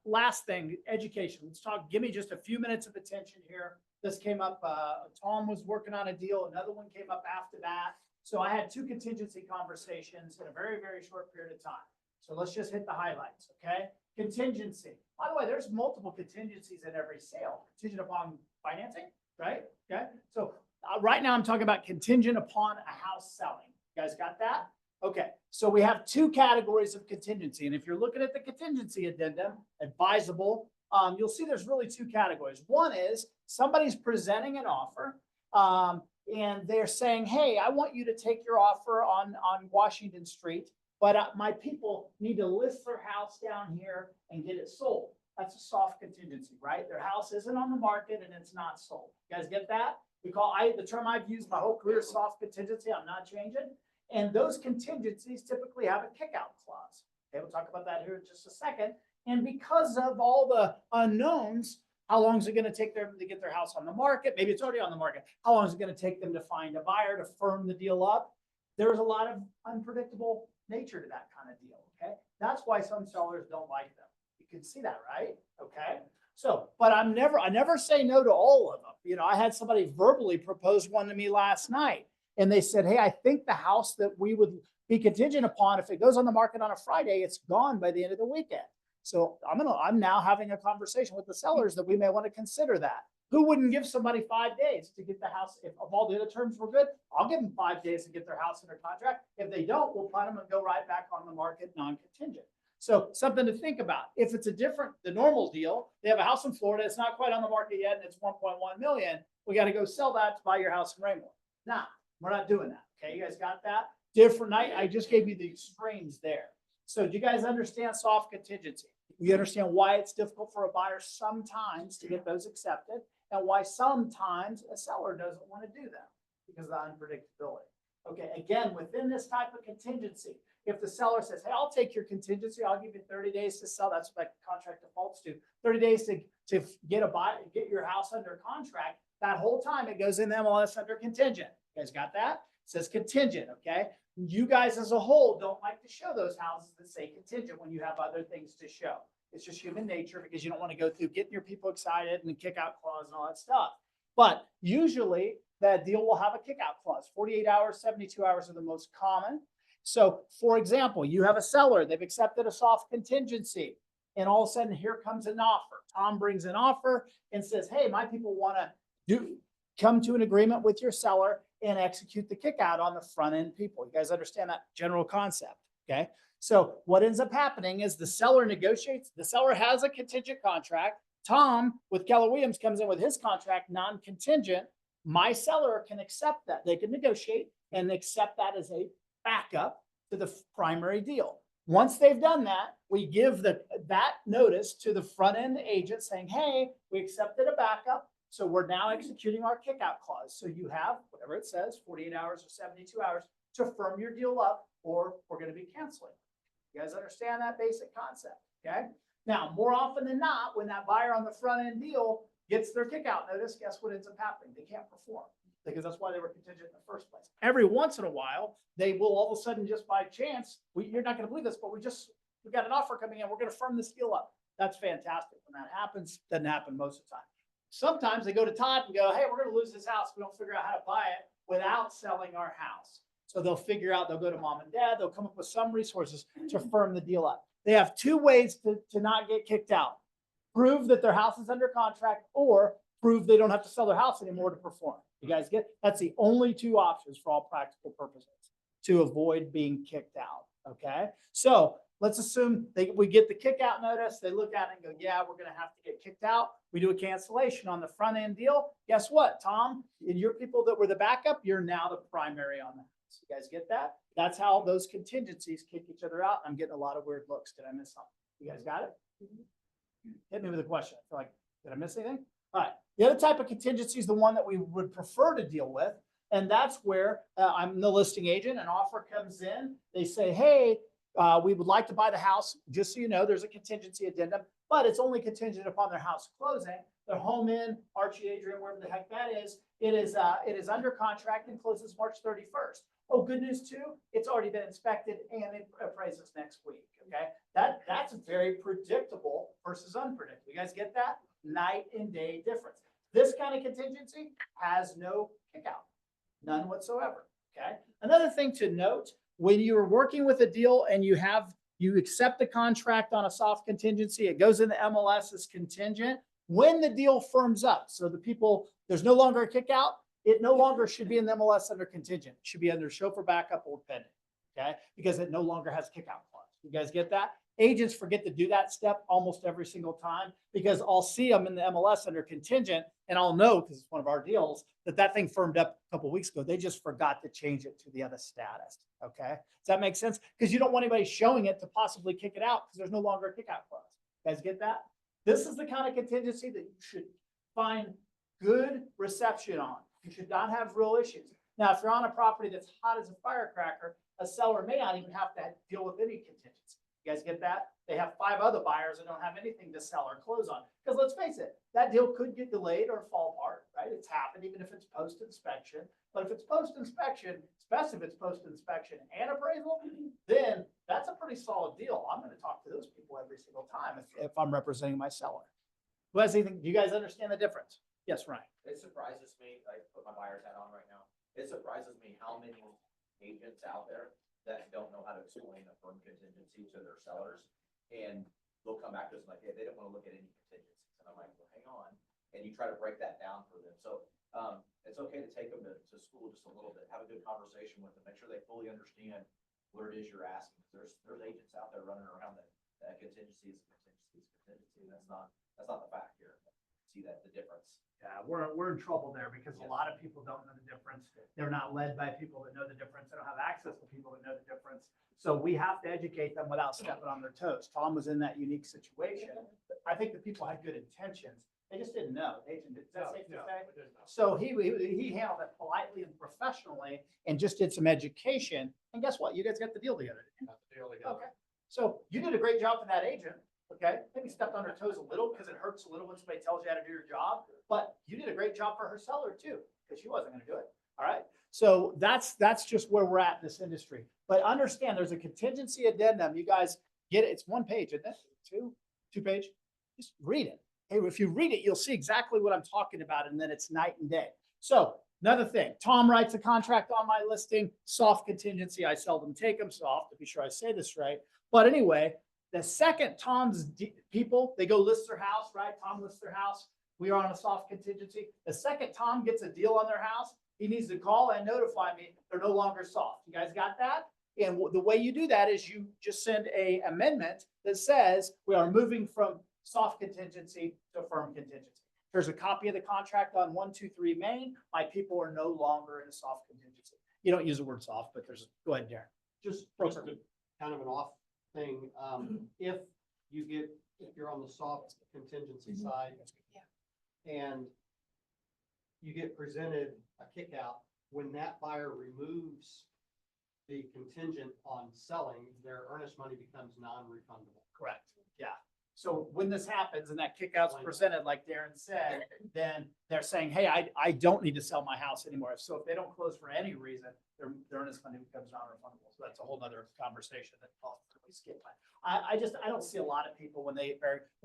last thing, education. Let's talk. Give me just a few minutes of attention here. This came up, Tom was working on a deal. Another one came up after that. So I had 2 contingency conversations in a very, very short period of time. So let's just hit the highlights, okay? Contingency. By the way, there's multiple contingencies in every sale, contingent upon financing, right? Okay, so right now I'm talking about contingent upon a house selling. You guys got that? Okay, so we have 2 categories of contingency. And if you're looking at the contingency addendum, advisable, you'll see there's really 2 categories. One is somebody's presenting an offer and they're saying, hey, I want you to take your offer on Washington Street, but my people need to list their house down here and get it sold. That's a soft contingency, right? Their house isn't on the market and it's not sold. You guys get that? The term I've used my whole career, soft contingency, I'm not changing. And those contingencies typically have a kickout clause. Okay, we'll talk about that here in just a second. And because of all the unknowns, how long is it going to take them to get their house on the market? Maybe it's already on the market. How long is it going to take them to find a buyer to firm the deal up? There's a lot of unpredictable nature to that kind of deal. Okay, that's why some sellers don't like them. You can see that, right? Okay. So, but I never say no to all of them. I had somebody verbally propose one to me last night. And they said, hey, I think the house that we would be contingent upon, if it goes on the market on a Friday, it's gone by the end of the weekend. So I'm now having a conversation with the sellers that we may want to consider that. Who wouldn't give somebody 5 days to get the house? If all the other terms were good, I'll give them 5 days to get their house under contract. If they don't, we'll put them and go right back on the market non-contingent. So something to think about. If it's the normal deal, they have a house in Florida, it's not quite on the market yet, and it's 1.1 million. We got to go sell that to buy your house in Raymore. Nah, we're not doing that. Okay, you guys got that? Different night. I just gave you the extremes there. So do you guys understand soft contingency? You understand why it's difficult for a buyer sometimes to get those accepted. and why sometimes a seller doesn't want to do that because of the unpredictability. Okay, again, within this type of contingency, if the seller says, hey, I'll take your contingency, I'll give you 30 days to sell, that's what that contract defaults to, 30 days to get your house under contract, that whole time it goes in the MLS under contingent. You guys got that? It says contingent, okay? You guys as a whole don't like to show those houses that say contingent when you have other things to show. It's just human nature because you don't want to go through getting your people excited and the kick out clause and all that stuff. But usually that deal will have a kick out clause. 48 hours, 72 hours are the most common. So for example, you have a seller, they've accepted a soft contingency, and all of a sudden here comes an offer. Tom brings an offer and says, hey, my people want to come to an agreement with your seller and execute the kick out on the front end people. You guys understand that general concept, okay? So what ends up happening is the seller negotiates, the seller has a contingent contract. Tom with Keller Williams comes in with his contract, non-contingent. My seller can accept that. They can negotiate and accept that as a backup to the primary deal. Once they've done that, we give that notice to the front end agent saying, hey, we accepted a backup. So we're now executing our kickout clause. So you have whatever it says, 48 hours or 72 hours to firm your deal up, or we're going to be canceling. You guys understand that basic concept? Okay. Now, more often than not, when that buyer on the front end deal gets their kickout notice, guess what ends up happening? They can't perform, because that's why they were contingent in the first place. Every once in a while, they will all of a sudden, just by chance, you're not going to believe this, but we got an offer coming in. We're going to firm this deal up. That's fantastic. When that happens, doesn't happen most of the time. Sometimes they go to Todd and go, hey, we're going to lose this house. We don't figure out how to buy it without selling our house. So they'll figure out, they'll go to mom and dad, they'll come up with some resources to firm the deal up. They have two ways to not get kicked out. Prove that their house is under contract, or prove they don't have to sell their house anymore to perform. You guys get, that's the only two options for all practical purposes to avoid being kicked out. Okay. So let's assume we get the kick out notice. They look at it and go, yeah, we're going to have to get kicked out. We do a cancellation on the front end deal. Guess what, Tom? And your people that were the backup, you're now the primary on the house. You guys get that? That's how those contingencies kick each other out. I'm getting a lot of weird looks. Did I miss something? You guys got it? Hit me with a question. I feel like, did I miss anything? All right. The other type of contingency is the one that we would prefer to deal with. And that's where I'm the listing agent. An offer comes in. They say, hey, we would like to buy the house. Just so you know, there's a contingency addendum, but it's only contingent upon their house closing. Their home in Archie, Adrian, wherever the heck that is. It is under contract and closes March 31st. Oh, good news too. It's already been inspected and it appraises next week. Okay. That's very predictable versus unpredictable. You guys get that? Night and day difference. This kind of contingency has no kick out, none whatsoever. Okay. Another thing to note, when you're working with a deal and you accept the contract on a soft contingency, it goes in the MLS as contingent. When the deal firms up, so there's no longer a kick out, it no longer should be in the MLS under contingent. It should be under show for backup or pending. Okay. Because it no longer has a kick out clause. You guys get that? Agents forget to do that step almost every single time, because I'll see them in the MLS under contingent and I'll know, because it's one of our deals, that thing firmed up a couple of weeks ago. They just forgot to change it to the other status. Okay. Does that make sense? Because you don't want anybody showing it to possibly kick it out because there's no longer a kick out clause. You guys get that? This is the kind of contingency that you should find good reception on. You should not have real issues. Now, if you're on a property that's hot as a firecracker, a seller may not even have to deal with any contingency. You guys get that? They have 5 other buyers that don't have anything to sell or close on. Because let's face it, that deal could get delayed or fall apart, right? It's happened, even if it's post-inspection. But if it's post-inspection, especially if it's post-inspection and appraisal, then that's a pretty solid deal. I'm going to talk to those people every single time if I'm representing my seller. Who has anything? Do you guys understand the difference? Yes, Ryan. It surprises me, I put my buyer's hat on right now, it surprises me how many agents out there that don't know how to explain a firm contingency to their sellers. And they'll come back to us like, hey, they don't want to look at any contingencies. And I'm like, well, hang on. And you try to break that down for them. So it's okay to take them to school just a little bit, have a good conversation with them, make sure they fully understand what it is you're asking. There's agents out there running around that contingency is contingency. That's not the fact here. See that the difference. Yeah, we're in trouble there because a lot of people don't know the difference. They're not led by people that know the difference. They don't have access to people that know the difference. So we have to educate them without stepping on their toes. Tom was in that unique situation. I think the people had good intentions. They just didn't know. They didn't. so he handled it politely and professionally and just did some education. And guess what? You guys got the deal together. Okay. So you did a great job for that agent. Okay. Maybe stepped on her toes a little because it hurts a little when somebody tells you how to do your job, but you did a great job for her seller too, because she wasn't going to do it. All right. So that's just where we're at in this industry. But understand there's a contingency addendum. You guys get it. It's one page, isn't it? Two page. Just read it. Hey, if you read it, you'll see exactly what I'm talking about. And then it's night and day. So another thing, Tom writes a contract on my listing, soft contingency. I seldom take them soft to be sure I say this right. But anyway, the second Tom's people, they go list their house, right? Tom lists their house. We are on a soft contingency. The second Tom gets a deal on their house, he needs to call and notify me they're no longer soft. You guys got that? And the way you do that is you just send a amendment that says we are moving from soft contingency to firm contingency. There's a copy of the contract on 123 Main. My people are no longer in a soft contingency. You don't use the word soft, but go ahead, Darren. Just kind of an off thing. If you're on the soft contingency side and you get presented a kick out, when that buyer removes the contingent on selling, their earnest money becomes non-refundable. Correct. Yeah. So when this happens and that kickout's presented, like Darren said, then they're saying, hey, I don't need to sell my house anymore. So if they don't close for any reason, their earnest money becomes non-refundable. So that's a whole nother conversation that I'll skip. I don't see a lot of people when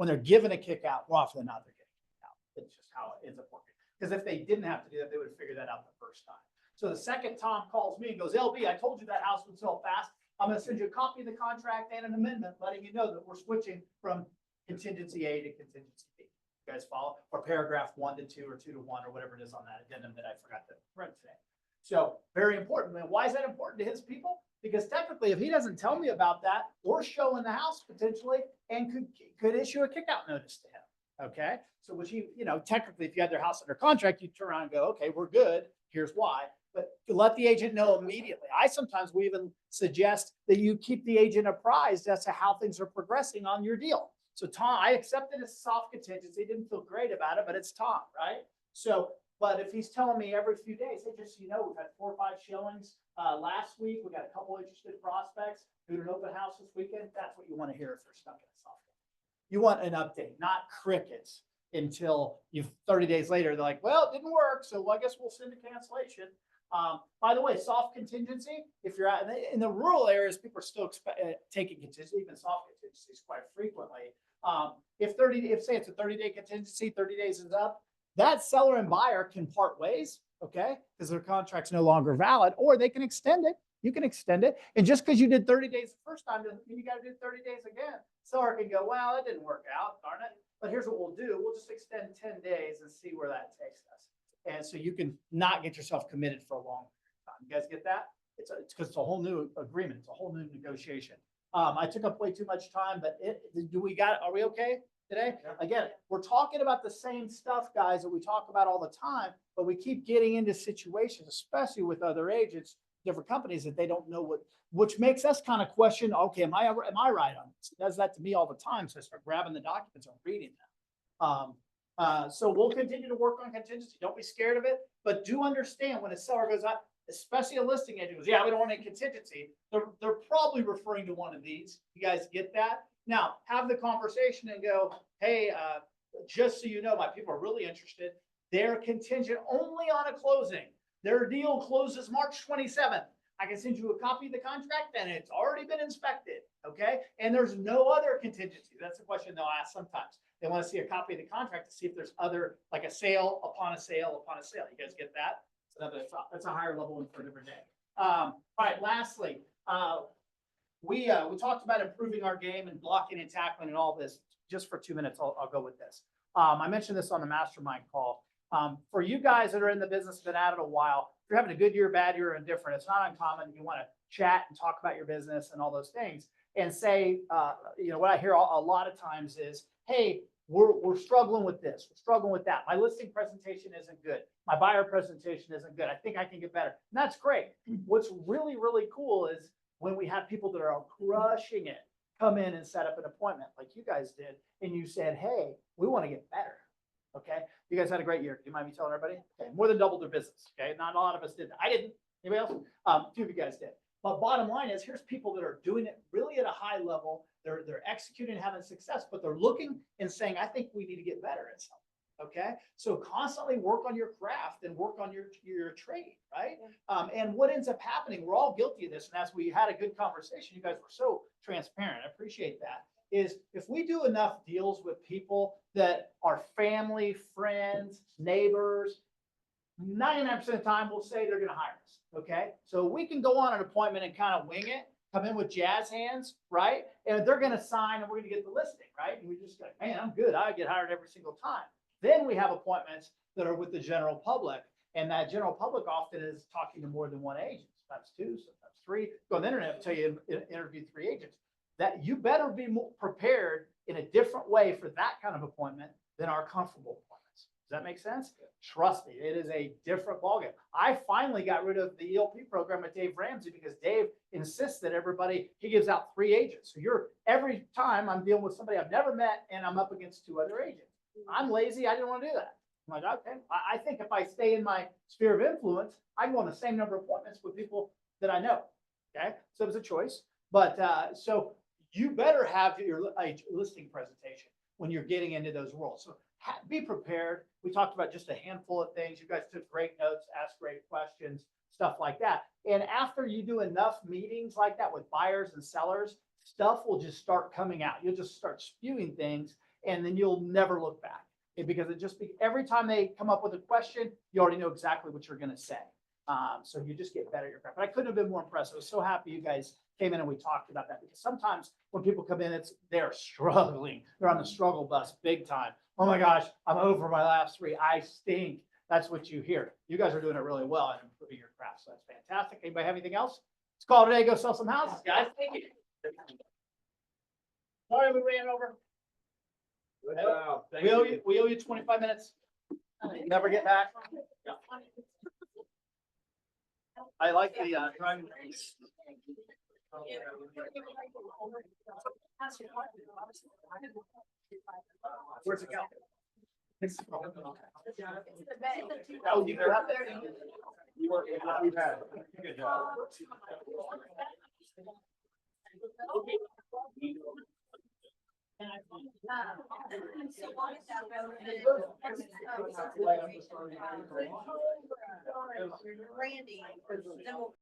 they're given a kick out, more often than not, they're getting kicked out. It's just how it ends up working. Because if they didn't have to do that, they would have figured that out the first time. So the second Tom calls me and goes, LB, I told you that house would sell fast. I'm going to send you a copy of the contract and an amendment letting you know that we're switching from contingency A to contingency B. You guys follow? Or paragraph 1 to 2 or 2 to 1 or whatever it is on that addendum that I forgot to print today. So very important. And why is that important to his people? Because technically, if he doesn't tell me about that, we're showing the house potentially and could issue a kickout notice to him. Okay. So which technically, if you had their house under contract, you turn around and go, okay, we're good. Here's why. But to let the agent know immediately. We even suggest that you keep the agent apprised as to how things are progressing on your deal. So Tom, I accepted a soft contingency, didn't feel great about it, but it's Tom, right? So, but if he's telling me every few days, hey, just so you know, we've had 4 or 5 showings last week. We got a couple interested prospects who did an open house this weekend. That's what you want to hear if they're stuck in a soft. You want an update, not crickets until 30 days later, they're like, well, it didn't work. So I guess we'll send a cancellation. By the way, soft contingency, if you're out in the rural areas, people are still taking contingency, even soft contingencies quite frequently. If say it's a 30-day contingency, 30 days is up, that seller and buyer can part ways, okay? Because their contract's no longer valid, or they can extend it. You can extend it. And just because you did 30 days the first time doesn't mean you got to do 30 days again. Seller can go, well, it didn't work out, darn it. But here's what we'll do. We'll just extend 10 days and see where that takes us. And so you can not get yourself committed for a long period of time. You guys get that? It's because it's a whole new agreement. It's a whole new negotiation. I took up way too much time, but are we okay today? Again, we're talking about the same stuff, guys, that we talk about all the time, but we keep getting into situations, especially with other agents, different companies that they don't know which makes us kind of question, okay, am I right on this? It does that to me all the time. So I start grabbing the documents and reading them. So we'll continue to work on contingency. Don't be scared of it, but do understand when a seller goes out, especially a listing agent goes, yeah, we don't want any contingency. They're probably referring to one of these. You guys get that? Now have the conversation and go, hey, just so you know, my people are really interested. They're contingent only on a closing. Their deal closes March 27th. I can send you a copy of the contract and it's already been inspected. Okay. And there's no other contingency. That's the question they'll ask sometimes. They want to see a copy of the contract to see if there's other, like a sale upon a sale upon a sale. You guys get that? So that's a higher level one for a different day. All right. Lastly, we talked about improving our game and blocking and tackling and all this. Just for 2 minutes, I'll go with this. I mentioned this on the mastermind call. For you guys that are in the business, been at it a while, if you're having a good year, bad year, or indifferent, it's not uncommon. You want to chat and talk about your business and all those things and say, what I hear a lot of times is, hey, we're struggling with this. We're struggling with that. My listing presentation isn't good. My buyer presentation isn't good. I think I can get better. And that's great. What's really, really cool is when we have people that are crushing it, come in and set up an appointment like you guys did. And you said, hey, we want to get better. Okay, you guys had a great year. Do you mind me telling everybody? Okay, more than doubled their business. Okay, not a lot of us did that. I didn't. Anybody else? A few of you guys did. But bottom line is, here's people that are doing it really at a high level. They're executing and having success, but they're looking and saying, I think we need to get better at something. Okay, so constantly work on your craft and work on your trade, right? And what ends up happening, we're all guilty of this. And as we had a good conversation, you guys were so transparent. I appreciate that. Is if we do enough deals with people that are family, friends, neighbors, 99% of the time we'll say they're going to hire us. Okay, so we can go on an appointment and kind of wing it, come in with jazz hands, right? And they're going to sign and we're going to get the listing, right? And we just go, man, I'm good. I get hired every single time. Then we have appointments that are with the general public, and that general public often is talking to more than one agent, sometimes two, sometimes three. Go on the internet and tell you interview 3 agents. That you better be more prepared in a different way for that kind of appointment than our comfortable appointments. Does that make sense? Trust me, it is a different ballgame. I finally got rid of the ELP program with Dave Ramsey because Dave insists that everybody, he gives out 3 agents. So every time I'm dealing with somebody I've never met and I'm up against 2 other agents. I'm lazy. I didn't want to do that. I'm like, okay, I think if I stay in my sphere of influence, I can go on the same number of appointments with people that I know. Okay, so it was a choice. But so you better have your listing presentation when you're getting into those roles. So be prepared. We talked about just a handful of things. You guys took great notes, asked great questions, stuff like that. And after you do enough meetings like that with buyers and sellers, stuff will just start coming out. You'll just start spewing things, and then you'll never look back. Because it just every time they come up with a question, you already know exactly what you're going to say. So you just get better at your craft. But I couldn't have been more impressed. I was so happy you guys came in and we talked about that, because sometimes when people come in, they're struggling. They're on the struggle bus big time. Oh my gosh, I'm over my last 3. I stink. That's what you hear. You guys are doing it really well and improving your craft. So that's fantastic. Anybody have anything else? Let's call it a day. Go sell some houses, guys. Thank you. Sorry we ran over. Good job. Thank We owe you 25 minutes. Never get back. Yeah. I like the driving. Where's it go? Oh, you got there? We've had it. Good job. Randy, then we'll